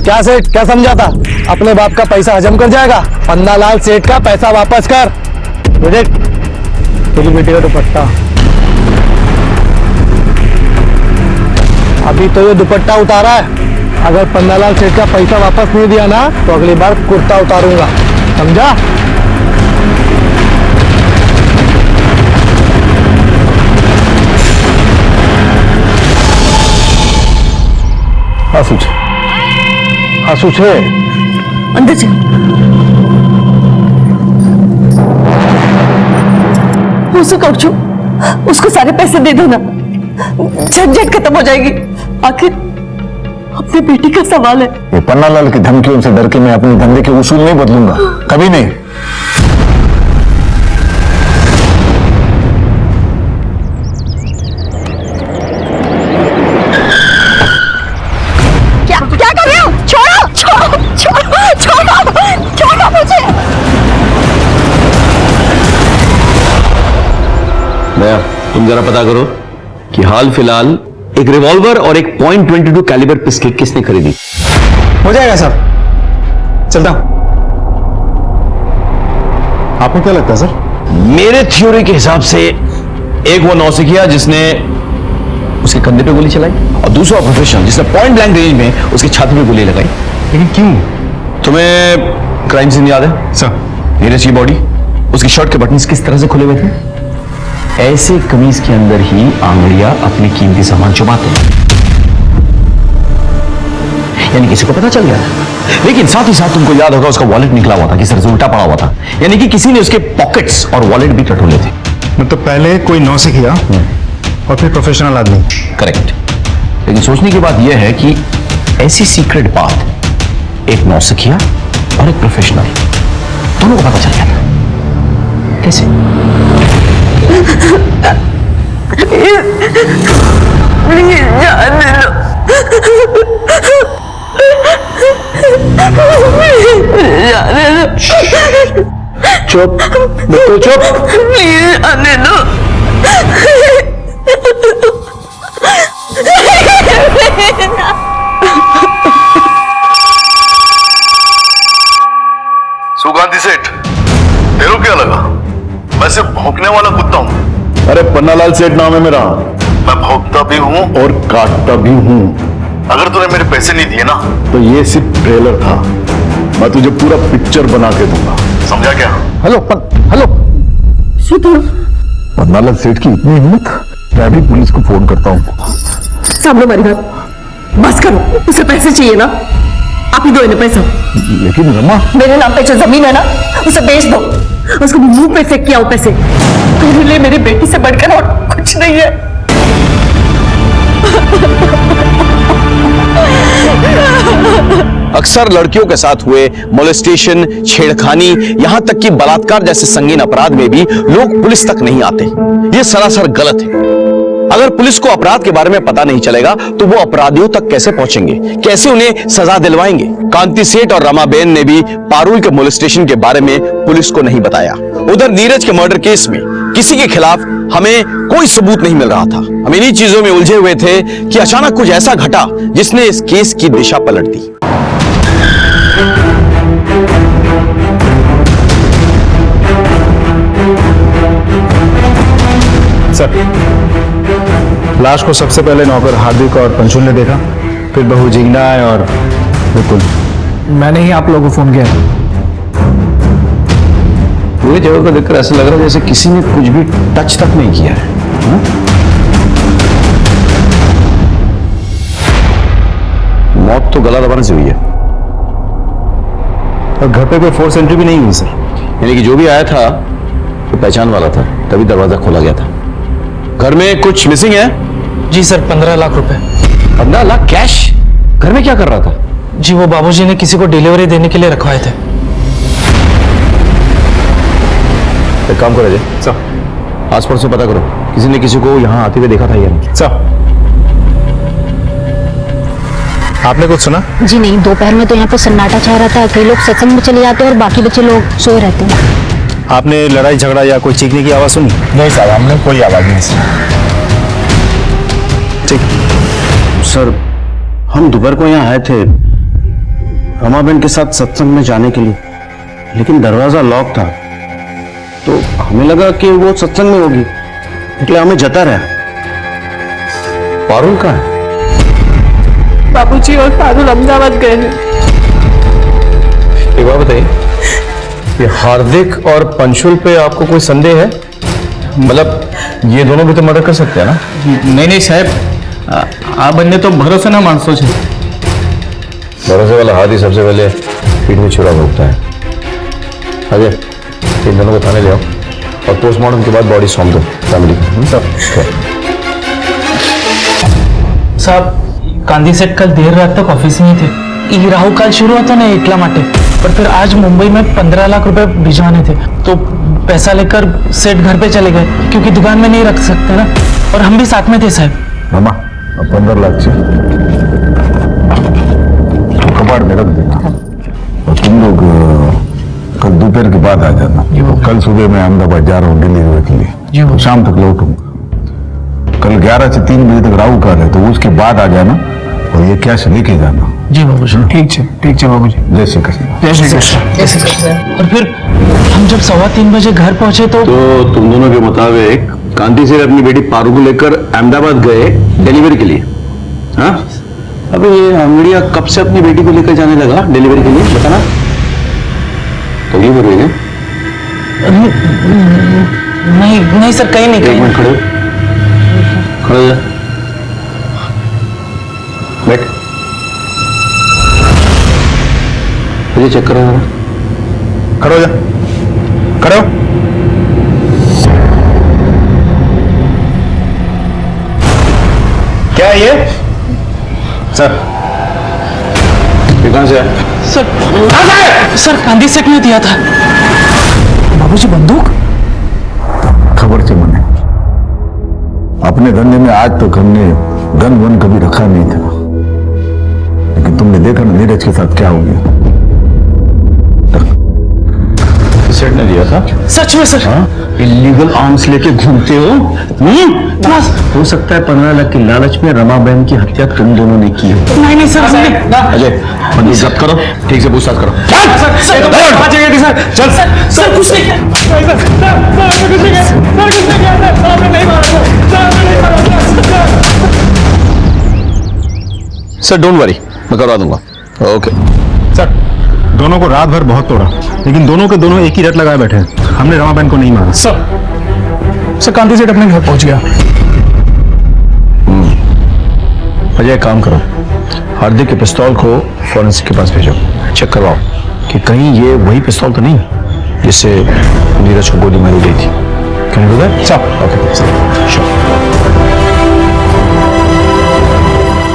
क्या सेठ, क्या समझा था? अपने बाप का पैसा हजम कर जाएगा? पन्नालाल सेठ का पैसा वापस कर। तेरी बेटी का दुपट्टा, अभी तो ये दुपट्टा उतारा है। अगर पन्नालाल सेठ का पैसा वापस नहीं दिया ना तो अगली बार कुर्ता उतारूंगा, समझा? हाँ सूझे अंदर चल। उसे कौचू, उसको सारे पैसे दे दो ना, झंझट खत्म हो जाएगी। आखिर अपनी बेटी का सवाल है। ये पन्नालाल की धमकियों से डर के मैं अपने धंधे के उसूल नहीं बदलूंगा, कभी नहीं। क्या कर रहे हो? छोड़ो छोड़ो छोड़ो छोड़ो छोड़ो मुझे। दया, तुम जरा पता करो कि हाल फिलहाल एक रिवॉल्वर और एक .22 कैलिबर पिस्टल किसने खरीदी। हो जाएगा साहब, चलता हूं। आपको क्या लगता है सर? मेरे थ्योरी के हिसाब से एक वो नौसिखिया जिसने उसके कंधे पे गोली चलाई और दूसरा प्रोफेशनल जिसने पॉइंट ब्लैंक रेंज में उसकी छाती पे गोली लगाई। लेकिन क्यों? तुम्हें क्राइम सीन याद है सर? नीरज की बॉडी, उसकी शर्ट के बटन्स किस तरह से खुले हुए थे? ऐसे कमीज के अंदर ही आंगड़ियां अपने कीमती सामान छुपाते हैं, यानी किसी को पता चल गया। लेकिन साथ ही साथ तुमको याद होगा उसका वॉलेट निकला हुआ था, किस तरह से उल्टा पड़ा हुआ था, यानी कि किसी ने उसके पॉकेट्स और वॉलेट भी टटोले थे। मतलब पहले कोई नौसिखिया और फिर प्रोफेशनल आदमी। करेक्ट। लेकिन सोचने की बात यह है कि ऐसी सीक्रेट बात एक नौसिखिया और एक प्रोफेशनल दोनों को पता चल गया था। कैसे? चुप बिल्कुल चुप। प्लीज आने दो। सुगंधी सेठ, तेरे क्या लगा? मैं सिर्फ भौंकने वाला कुत्ता हूँ। अरे पन्नालाल सेठ नाम है मेरा। मैं भौंकता भी हूँ और काटता भी हूँ। अगर तूने मेरे पैसे नहीं दिए ना तो ये सिर्फ ट्रेलर था, मैं तुझे पूरा पिक्चर बना के दूंगा, समझा क्या? हेलो हेलो पन्नालाल सेठ की इतनी हिम्मत, मैं भी पुलिस को फोन करता हूँ। सामने हमारी बात बस करो, उसे पैसे चाहिए ना, आप ही दो इन्हें पैसा। लेकिन रमा, मेरे नाम पे जो जमीन है ना उसे बेच दो, उसको मुंह पे फेंक के आओ पैसे। मेरे लिए मेरी बेटी से बढ़कर और कुछ नहीं है। अक्सर लड़कियों के साथ हुए मोलेस्टेशन, छेड़खानी, यहां तक कि बलात्कार जैसे संगीन अपराध में भी लोग पुलिस तक नहीं आते। यह सरासर गलत है। अगर पुलिस को अपराध के बारे में पता नहीं चलेगा तो वो अपराधियों तक कैसे पहुंचेंगे, कैसे उन्हें सजा दिलवाएंगे? कांति सेठ और रमाबेन ने भी पारुल के मोलेस्टेशन के बारे में पुलिस को नहीं बताया। उधर नीरज के मर्डर केस में किसी के खिलाफ हमें कोई सबूत नहीं मिल रहा था। हम इन्हीं चीजों में उलझे हुए थे कि अचानक कुछ ऐसा घटा जिसने इस केस की दिशा पलट दी। सर, लाश को सबसे पहले नौकर हार्दिक और पंशुल ने देखा, फिर बहू जिग्ना और विपुल। मैंने ही आप लोगों को फोन किया। पूरी जगह को देखकर ऐसा लग रहा है जैसे किसी ने कुछ भी टच तक नहीं किया है। तो गला दबाने से हुई है। और घर पे कोई फोर्स एंट्री भी नहीं हुई सर। यानी कि जो भी आया था वो पहचान वाला था, तभी दरवाजा खोला गया था। घर में कुछ मिसिंग है? जी सर, 15 लाख रुपए। 15 लाख कैश घर में क्या कर रहा था? जी वो बाबूजी ने किसी को डिलीवरी देने के लिए रखवाए थे। एक काम करो अजय सर, आस पड़ोस से पता करो किसी ने किसी को यहाँ आते हुए देखा था या नहीं। सर आपने कुछ सुना? जी नहीं, दोपहर में तो यहाँ पे सन्नाटा छा रहा था। कई लोग सत्संग में चले जाते हैं और बाकी बच्चे लोग सोए रहते हैं। आपने लड़ाई झगड़ा या कोई चीखने की आवाज सुनी? नहीं साहब, हमने कोई आवाज नहीं सुनी। ठीक सर, हम दोपहर को यहाँ आए थे रमाबेन के साथ सत्संग में जाने के लिए, लेकिन दरवाजा लॉक था तो हमें लगा कि वो सत्संग में होगी, इसलिए हमें जता रहा। पारुल कहाँ है? बाबूजी और पारुल अहमदाबाद गए हैं। एक बात बताइए, ये हार्दिक और पंशुल पे आपको कोई संदेह है? मतलब ये दोनों भी तो मर्डर कर सकते हैं ना? नहीं साहब, आप बंदे तो भरोसा ना मानसो छे। भरोसे वाला हाथ ही सबसे पहले पीठ में छुरा भोगता है। अजय इन दोनों को थाने ले आओ और पोस्टमार्टम के बाद बॉडी सौंप दो फैमिली को। साहब गांधी सेठ कल देर रात तक ऑफिस में ही थे। ये राहु काल शुरू होता ना इटला माटे, पर फिर आज मुंबई में 15 लाख रुपए भिजवाने थे तो पैसा लेकर सेठ घर पे चले गए क्योंकि दुकान में नहीं रख सकते ना, और हम भी साथ में थे साहब। मामा 15 लाख से कबाड़ में रख देना और तुम लोग कल दोपहर के बाद आ जाना। कल सुबह मैं अहमदाबाद जा रहा हूँ डिलीवरी के लिए, तो शाम तक लौटूंगा। कल 11 से 3 बजे तक राहु काल है, तो उसके बाद आ जाना और ये कैश लेके जाना। जी बाबूजी। ठीक है बाबूजी। जय श्री कृष्ण। जय श्री कृष्ण। और फिर हम जब 3:15 बजे घर पहुंचे तो तुम दोनों के मुताबिक कांति से अपनी बेटी पारू को लेकर अहमदाबाद गए डिलीवरी के लिए। हाँ, अबे ये अंगड़िया कब से अपनी बेटी को लेकर जाने लगा डिलीवरी के लिए, बताना। तो ये बोल रही है? नहीं सर, कहीं नहीं। एक मिनट खड़े हो जा, बैठ। मुझे चेक करो जरा। खड़े हो जा, खड़े हो। क्या है ये? सर ये कहां से है? सर गांधी सेठ ने दिया था। बाबूजी बंदूक? खबर से मने अपने धंधे में आज तक हमने गन वन कभी रखा नहीं था, लेकिन तुमने देखा ना नीरज के साथ क्या हो गया। सेठ ने दिया था? सच में सर? इलीगल आर्म्स लेके घूमते हो? हो सकता है 15 लाख की लालच में रमाबेन की हत्या तुम दोनों ने की हो। नहीं सर, अजय बंदूक जब्त करो, ठीक से पूछताछ करो। सर कुछ नहीं। सर डोंट वरी, मैं करवा दूंगा। ओके सर, दोनों को रात भर बहुत तोड़ा, लेकिन दोनों के दोनों एक ही रट लगाए बैठे हैं। हमने रमाबेन को नहीं मारा। सर कांति सेठ अपने घर पहुंच गया। अजय काम करो, हार्दिक के पिस्तौल को फॉरेंसिक के पास भेजो, चेक करवाओ कि कहीं ये वही पिस्तौल तो नहीं जिससे नीरज को गोली मारी गई थी। Can you do that? Okay sure.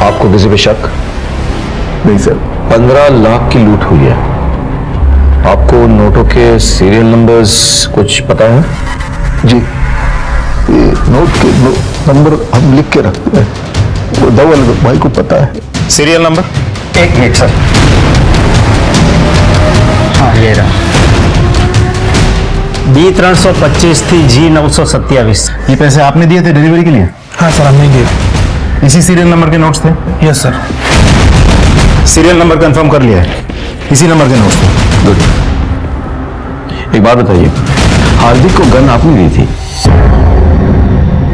आपको किसी पे शक? नहीं सर। 15 लाख की लूट हुई है। आपको नोटों के सीरियल नंबर्स कुछ पता है? जी, ये नोट के नंबर हम लिख के रखते हैं, वो धवल भाई को पता है। Serial number? 1 minute sir. हाँ ये रहा, B325 थी G927। ये पैसे आपने दिए थे डिलीवरी के लिए? हाँ सर, हमने दिए। इसी सीरियल नंबर के नोट्स थे? Yes sir. Serial number confirm कर लिया है, इसी नंबर के नोट्स थे। गुड। एक बात बताइए, हार्दिक को गन आपने दी थी?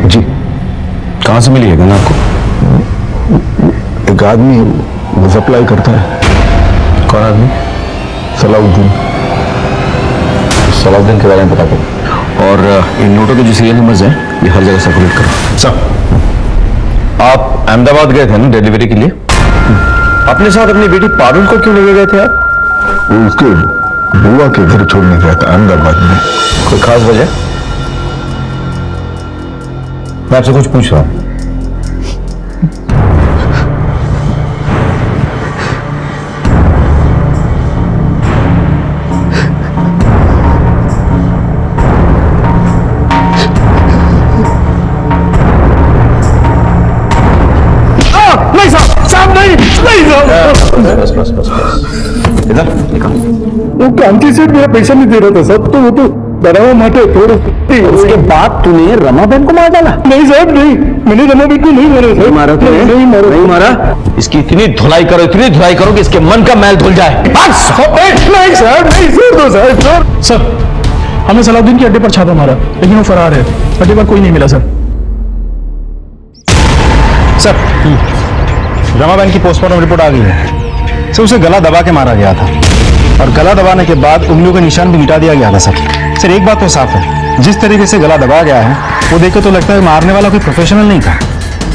जी। कहां से मिली है गन आपको? एक आदमी वो सप्लाई करता है। कौन आदमी? सलाउद्दीन। सलाउद्दीन के बारे में पता करो, और इन नोटों के जो सीरियल नंबर्स हैं ये हर जगह सर्कुलेट करो। सर, आप अहमदाबाद गए थे ना डिलीवरी के लिए? अपने साथ अपनी बेटी पारुल को क्यों लेके गए थे आप? वो उसके बुआ के घर छोड़ने गया था अहमदाबाद में। कोई खास वजह? मैं आपसे कुछ पूछ रहा हूं। नहीं साहब, साहब नहीं साहब। बस बस बस बस इधर निकाल। वो कांति सेठ मेरा पैसा नहीं दे रहा था साहब, तो वो तो डरावा माटे थोड़ा। उसके बाद तूने रमाबेन को मार डाला? नहीं साहब नहीं, मैंने रमाबेन को नहीं मारा साहब। मारा तूने? नहीं मारा। इसकी इतनी धुलाई करो कि इसके मन का मैल धुल जाए। बस नहीं साहब, नहीं छोड़ दो साहब। सर हमने सलाउद्दीन के अड्डे पर छापा मारा, लेकिन वो फरार है। अड्डे पर कोई नहीं मिला सर। सर रमाबेन की पोस्टमार्टम रिपोर्ट आ गई है। सर उसे गला दबा के मारा गया था और गला दबाने के बाद उंगलियों के निशान भी मिटा दिया गया था। सर एक बात तो साफ है, जिस तरीके से गला दबाया गया है वो देख के तो लगता है मारने वाला कोई प्रोफेशनल नहीं था।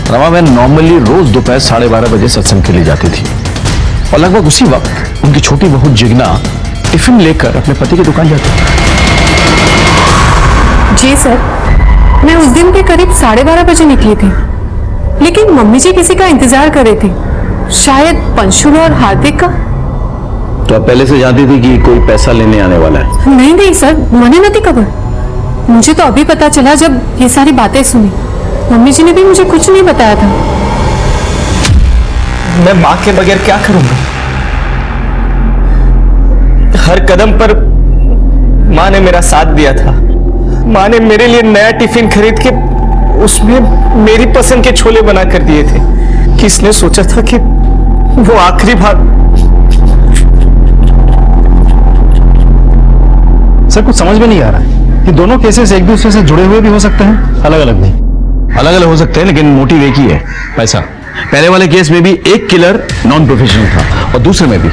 रमाबेन नॉर्मली रोज दोपहर 12:30 बजे सत्संग के लिए जाती थी और लगभग उसी वक्त उनकी छोटी बहू जिग्ना टिफिन लेकर अपने पति की दुकान जाती थी। जी सर, मैं उस दिन के करीब 12:30 बजे निकली थी, लेकिन मम्मी जी किसी का इंतजार कर रही थी, शायद पंशुल और हार्दिक का। तो आप पहले से जानती थी कि कोई पैसा लेने आने वाला है? नहीं नहीं सर, मैंने नहीं खबर। मुझे तो अभी पता चला जब ये सारी बातें सुनी। मम्मी जी ने भी मुझे कुछ नहीं बताया था। मैं माँ के बगैर क्या करूंगा? हर कदम पर माँ ने मेरा साथ दिया था। माँ ने मेरे लिए नया टिफिन खरीद के उसमें मेरी पसंद के छोले बना कर दिए थे। किसने सोचा था कि वो आखिरी बार। सर कुछ समझ में नहीं आ रहा है कि दोनों केसेस एक दूसरे से जुड़े हुए भी हो सकते हैं, अलग अलग नहीं। अलग अलग हो सकते हैं लेकिन मोटिव एक ही है, पैसा। पहले वाले केस में भी एक किलर नॉन प्रोफेशनल था और दूसरे में भी।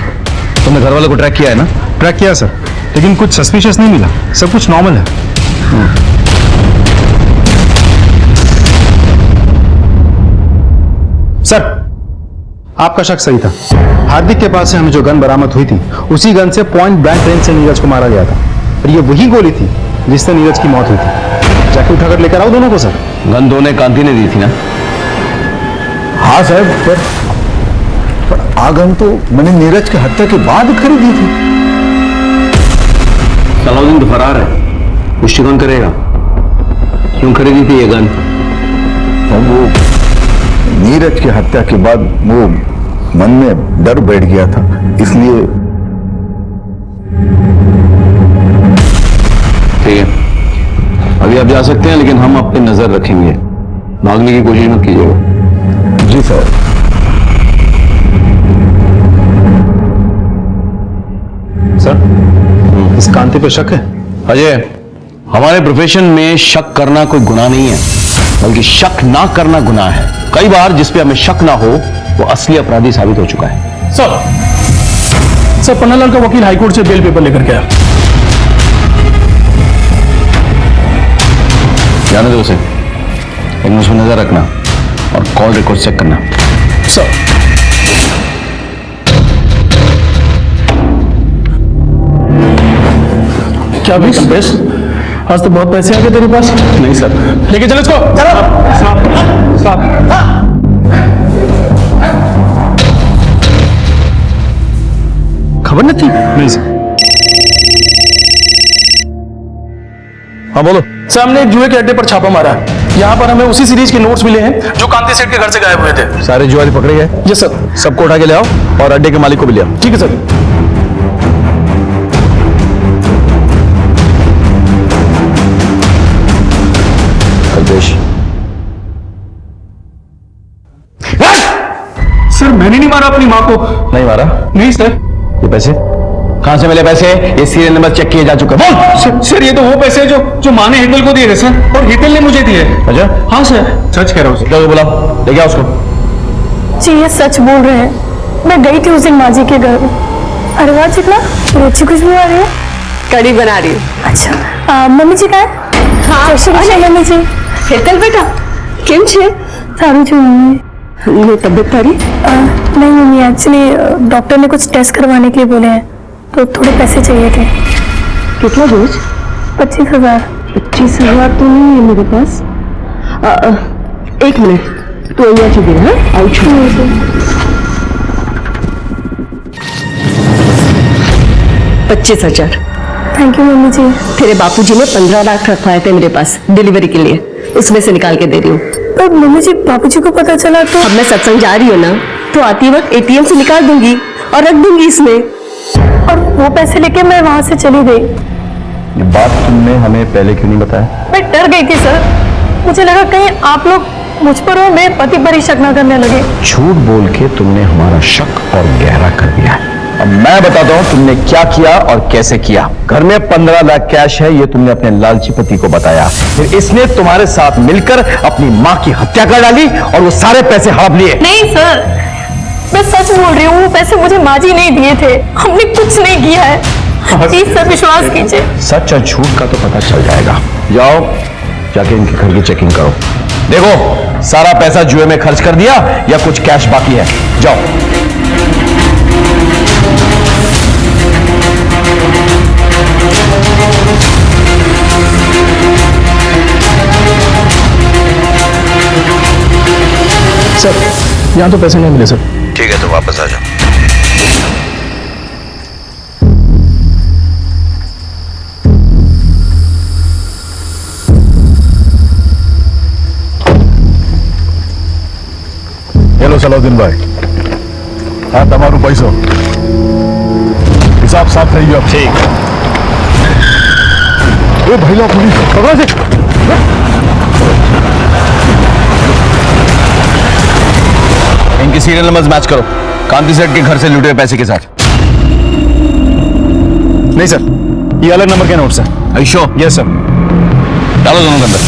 तुमने घर वालों को ट्रैक किया है ना? ट्रैक किया सर, लेकिन कुछ सस्पिशियस नहीं मिला, सब कुछ नॉर्मल है। सर आपका शक सही था। हार्दिक के पास से हमें जो गन बरामद हुई थी उसी गन से पॉइंट ब्लैंक रेंज से नीरज को मारा गया था और ये वही गोली थी जिससे नीरज की मौत हुई थी। जाके उठाकर लेकर आओ दोनों को सर। गन दोनों कांति ने दी थी ना? हाँ साहब, पर आगन तो मैंने नीरज की हत्या के बाद खरीदी थी। सलाउद्दीन तो फरार है, पुष्टि कौन करेगा? क्यों खरीदी थी ये गन? और वो नीरज की हत्या के बाद वो मन में डर बैठ गया था, इसलिए। ठीक है, अभी आप जा सकते हैं, लेकिन हम आप पे नजर रखेंगे। भागने की कोशिश मत कीजिएगा। जी सर। सर इस कांति पे शक है? अजय, हमारे प्रोफेशन में शक करना कोई गुनाह नहीं है, बल्कि शक ना करना गुनाह है। कई बार जिस पे हमें शक ना हो वो असली अपराधी साबित हो चुका है। सर पन्नालाल का वकील हाईकोर्ट से बेल पेपर लेकर गया। जाने दो उसे, लेकिन उसमें नजर रखना और कॉल रिकॉर्ड चेक करना। सर क्या भाई कल्पेश, आज तो बहुत पैसे आ गए तेरे पास। नहीं सर। लेके चलो इसको। खबर नहीं थी? नहीं सर। हाँ बोलो। सर हमने एक जुए के अड्डे पर छापा मारा। यहाँ पर हमें उसी सीरीज के नोट्स मिले हैं जो कांति सेठ के घर से गायब हुए थे। सारे जुआरी पकड़े गए? Yes sir. सबको उठा के ले आओ और अड्डे के मालिक को भी ले आओ। ठीक है सर। कल्पेश। सर मैंने नहीं मारा अपनी माँ को। नहीं मारा? नहीं सर। ये पैसे कहां से मिले? पैसे ये सीरियल नंबर चेक किए जा चुके हैं। सर ये तो वो पैसे जो माँ ने हितल को दिए थे सर, और हितल ने मुझे दिए। अच्छा? हाँ सर, सच कह रहा हूँ। जाओ बुलाओ, लेके आओ उसको। जी ये सच बोल रहे हैं। मैं गई थी उस दिन माँ जी के घर में। अरे वाह चिकना, अच्छी खुशबू आ रही है। कड़ी बना रही हूँ। अच्छा मम्मी जी का है? हाँ मम्मी जी। हितल बेटा केम छे? सारू છું મમ્મી। नहीं तबीयत सारी नहीं मम्मी, एक्चुअली डॉक्टर ने कुछ टेस्ट करवाने के लिए बोले हैं, तो थोड़े पैसे चाहिए थे। कितना रोज? 25,000। 25,000 तो नहीं है मेरे पास। एक मिनट, तो यहाँ चुके हैं। आई 25,000। थैंक यू मम्मी जी। तेरे बापूजी ने 15 लाख रखवाए थे मेरे पास डिलीवरी के लिए, उसमें से निकाल के दे रही हूँ। पर मम्मी जी बापूजी को पता चला तो? अब मैं सत्संग जा रही हूँ ना, तो आती वक्त एटीएम से निकाल दूंगी और रख दूंगी इसमें। और वो पैसे लेके मैं वहां से चली गई। ये बात तुमने हमें पहले क्यों नहीं बताया? मैं डर गई थी सर, मुझे लगा कहीं आप लोग मुझ पर और मेरे पति पर ही शक न करने लगे। झूठ बोल के तुमने हमारा शक और गहरा कर दिया है। अब मैं बताता हूँ तुमने क्या किया और कैसे किया। घर में 15 लाख कैश है, ये तुमने अपने लालची पति को बताया। फिर इसने तुम्हारे साथ मिलकर अपनी माँ की हत्या कर डाली और वो सारे पैसे हड़प लिए। नहीं सर, मैं सच बोल रही हूँ, वो पैसे मुझे माँ जी नहीं दिए थे, हमने कुछ नहीं किया है। प्लीज सर विश्वास कीजिए। सच और झूठ का तो पता चल जाएगा। जाओ जाके इनके घर की चेकिंग करो, देखो सारा पैसा जुए में खर्च कर दिया या कुछ कैश बाकी है। जाओ। सर यहाँ तो पैसे नहीं मिले सर। ठीक है, तो वापस आ जाओ। हेलो सलाउद्दीन भाई, हाँ તમારું પૈસો हिसाब साफ થઈ ગયો। ठीक। ए भाई लो पुलिस पकड़ो से। इनकी सीरियल नंबर्स मैच करो कांति सेठ के घर से लूटे पैसे के साथ। नहीं सर, ये अलग नंबर के नोट्स हैं। आयुषो? Yes sir. डालो दोनों के अंदर।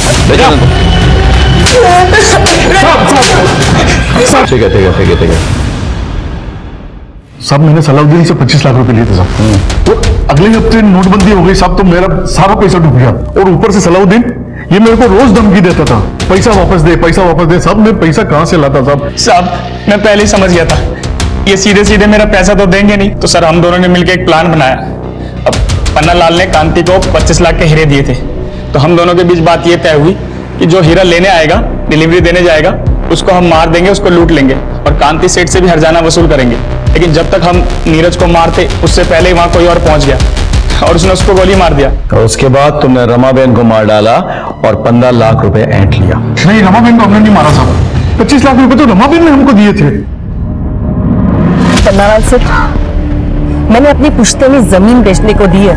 ठीक है ठीक है ठीक है ठीक है। साहब मैंने सलाउद्दीन से 25 लाख रुपए लिए थे साहब, और अगले हफ्ते नोटबंदी हो गई साहब, तो मेरा सारा पैसा डूब गया। और ऊपर से सलाउद्दीन ये मेरे को रोज धमकी देता था, पैसा वापस दे पैसा वापस दे। साहब मैं पैसा कहां से लाता साहब? साहब मैं पहले ही समझ गया था, ये सीधे सीधे मेरा पैसा तो देंगे नहीं, तो सर हम दोनों ने मिलकर एक प्लान बनाया। अब पन्ना लाल ने कांति को 25 लाख के हीरे दिए थे, तो हम दोनों के बीच बात ये तय हुई कि जो हीरा लेने आएगा, डिलीवरी देने जाएगा, उसको हम मार देंगे, उसको लूट लेंगे और कांति सेठ से भी हर्जाना वसूल करेंगे। लेकिन जब तक हम नीरज को मारते उससे पहले ही वहां कोई और पहुंच गया और उसने उसको गोली मार दिया। और उसके बाद तुमने रमाबेन को मार डाला और 15 लाख रुपए ऐंठ लिया। नहीं, रमाबेन को हमने नहीं मारा साहब, 25 लाख रुपए तो रमाबेन ने हमको दिए थे। पन्नालाल सेठ, मैंने अपनी पुश्तैनी जमीन बेचने को दी है,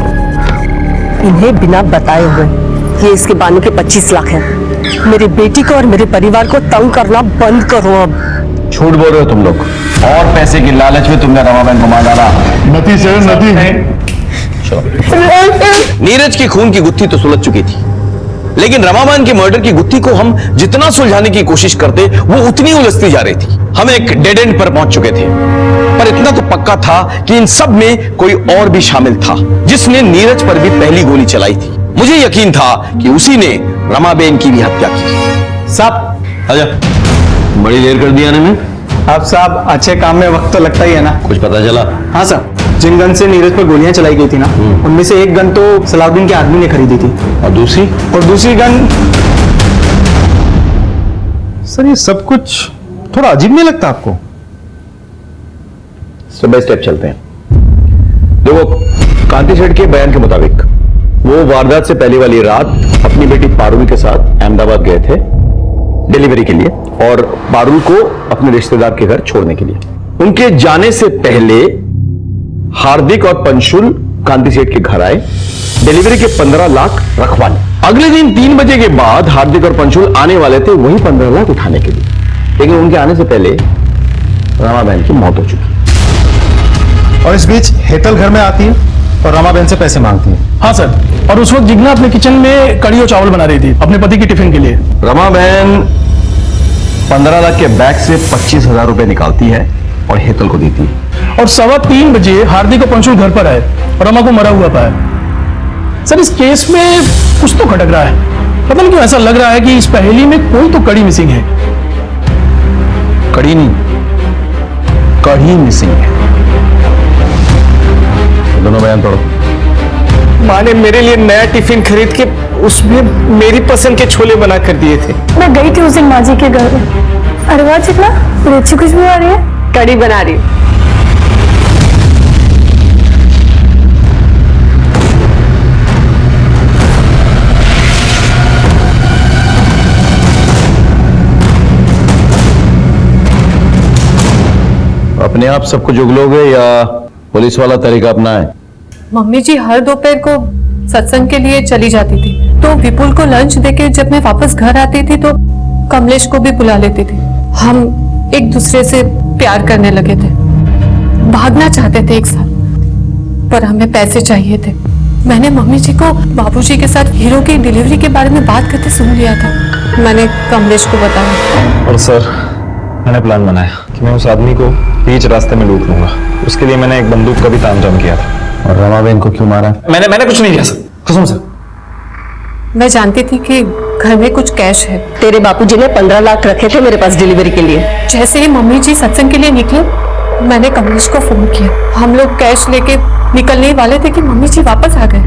इन्हें बिना बताए हुए। ये इसके बानू के 25 लाख हैं। मेरी बेटी को और मेरे परिवार को तंग करना बंद करो अब। झूठ बोल रहे हो तुम लोग, और पैसे की लालच में तुमने रमाबेन को मार डाला। नती से नती है। नीरज की खून की गुत्थी तो सुलझ चुकी थी, लेकिन रमाबेन की मर्डर की गुत्थी को हम जितना सुलझाने की कोशिश करते वो उतनी उलझती जा रही थी। हम एक डेड एंड पर पहुंच चुके थे, पर इतना तो पक्का था कि इन सब में कोई और भी शामिल था, जिसने नीरज पर भी पहली गोली चलाई थी। मुझे यकीन था कि उसी ने रमाबेन की भी हत्या की। साहब आजा, बड़ी देर कर दी आने में। आप साहब अच्छे काम में वक्त तो लगता ही है ना। कुछ पता चला? हाँ सर, जिन गन से नीरज पर गोलियां चलाई गई थी ना, उनमें से एक गन तो सलाउद्दीन के आदमी ने खरीदी थी। और दूसरी गन। सर ये सब कुछ थोड़ा अजीब नहीं लगता आपको? स्टेप बाय स्टेप चलते हैं। देखो, कांति सेठ के बयान के मुताबिक वो वारदात से पहले वाली रात अपनी बेटी पारुल के साथ अहमदाबाद गए थे डिलीवरी के लिए, और पारुल को अपने रिश्तेदार के घर छोड़ने के लिए। उनके जाने से पहले हार्दिक और पंशुल कांति सेठ के घर आए, डिलीवरी के 15 लाख रखवाने। अगले दिन 3 बजे के बाद हार्दिक और पंशुल आने वाले थे वही 15 लाख उठाने के लिए, लेकिन उनके आने से पहले रमाबेन की मौत हो चुकी। और इस बीच हेतल घर में आती है और रमाबेन से पैसे मांगती है। हाँ सर, और उस वक्त जिग्ना अपने किचन में कड़ी और चावल बना रही थी अपने पति की टिफिन के लिए। रमाबेन 15 लाख के बैग से 25,000 रुपए निकालती है और हेतल को देती है। और 3:15 बजे हार्दिक और पंशुल घर पर आए और रमा को मरा हुआ पाया। सर इस केस में कुछ तो खटक रहा है, पता नहीं क्यों ऐसा लग रहा है कि इस पहेली में कोई तो कड़ी मिसिंग है। कड़ी कहीं नहीं, कहीं मिसिंग है। दोनों बयान पढ़ो। माँ ने मेरे लिए नया टिफिन खरीद के उसमें मेरी पसंद के छोले बना कर दिए थे। मैं गई थी उस दिन माँ जी के घर में। अरे वाह चिकना, बड़ी अच्छी खुशबू आ रही है। कड़ी बना रही हूँ। अपने आप सब कुछ उगलोगे या पुलिस वाला तरीका अपनाएं? मम्मी जी हर दोपहर को सत्संग के लिए चली जाती थी, तो विपुल को लंच देके जब मैं वापस घर आती थी तो कमलेश को भी बुला लेती थी। हम एक दूसरे से प्यार करने लगे थे, भागना चाहते थे एक साथ, पर हमें पैसे चाहिए थे। मैंने मम्मी जी को बाबूजी के साथ हीरो की डिलीवरी के बारे में बात करते सुन लिया था। मैंने कमलेश को बताया। और सर, मैंने प्लान बनाया कि मैं उस आदमी को बीच रास्ते में लूट लूंगा। उसके लिए मैंने एक बंदूक का भी तामझाम किया था। और रमाबेन को क्यों मारा? मैंने कुछ नहीं किया सर, कसम से। मैं जानती थी कि घर में कुछ कैश है। तेरे बापूजी ने 15 लाख रखे थे मेरे पास डिलीवरी के लिए। जैसे ही मम्मी जी सत्संग के लिए निकले, मैंने कमलेश को फोन किया। हम लोग कैश लेके निकलने वाले थे कि मम्मी जी वापस आ गए।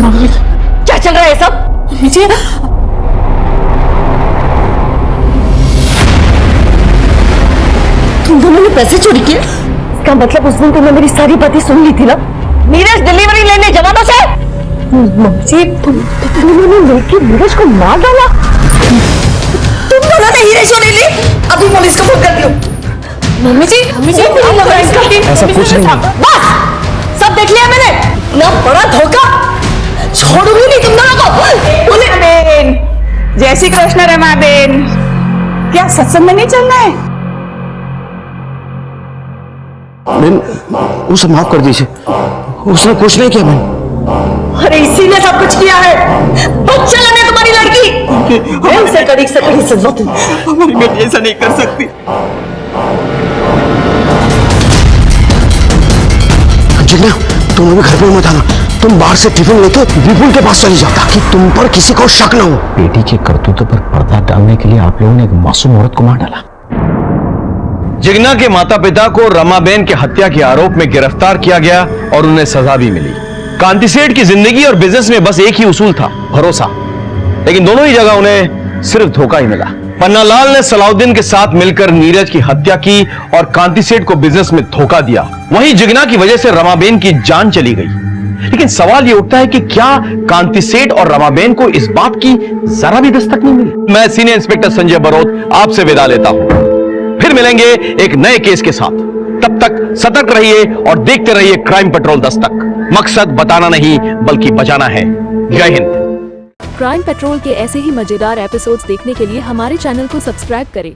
मम्मी क्या चल रहा है सब? मम्मी जी, तुम दोनों ने पैसे चोरी किए? इसका मतलब उस दिन तुमने मेरी सारी बातें सुन ली थी ना? नीरज डिलीवरी लेने जवानों से? मम्मी जी, तुम दोनों ने मिलकर नीरज को मार डाला? तुम दोनों ने हीरे चोरी ली? अभी पुलिस को फोन कर दियो। मम्मी जी, ऐसा कुछ नहीं है। बस, सब देख लिया मैंने। ना बड़ा धोखा, छोड़ूंगी नहीं तुम दोनों को। रमाबेन, जय श्री कृष्ण रमाबेन। क्या सत्संग में नहीं चलना है? उसे माफ कर दीजिए, उसने कुछ नहीं किया। मैंने अरे इसी ने सब कुछ किया है। बच्चा लेने तुम्हारी लड़की उसे कड़ी से कड़ी सजा दो। हमारी बेटी ऐसा नहीं कर सकती। जिन्ना, तुम अभी घर पे मत आना। तुम बाहर से टिफिन लेके विपुल के पास चली जाओ ताकि तुम पर किसी को शक न हो। बेटी के करतूतों पर पर्दा डालने के लिए आप लोगों ने एक मासूम औरत को मार डाला। जिग्ना के माता पिता को रमाबेन के हत्या के आरोप में गिरफ्तार किया गया और उन्हें सजा भी मिली। कांति सेठ की जिंदगी और बिजनेस में बस एक ही उसूल था, भरोसा। लेकिन दोनों ही जगह उन्हें सिर्फ धोखा ही मिला। पन्नालाल ने सलाउद्दीन के साथ मिलकर नीरज की हत्या की और कांति सेठ को बिजनेस में धोखा दिया। वहीं जिग्ना की वजह से रमाबेन की जान चली गई। लेकिन सवाल यह उठता है कि क्या कांति सेठ और रमाबेन को इस बात की जरा भी दस्तक नहीं मिली? मैं सीनियर इंस्पेक्टर संजय बरोत आपसे विदा लेता हूं। फिर मिलेंगे एक नए केस के साथ। तब तक सतर्क रहिए और देखते रहिए क्राइम पेट्रोल दस्तक। मकसद बताना नहीं बल्कि बचाना है। जय हिंद। क्राइम पेट्रोल के ऐसे ही मजेदार एपिसोड्स देखने के लिए हमारे चैनल को सब्सक्राइब करें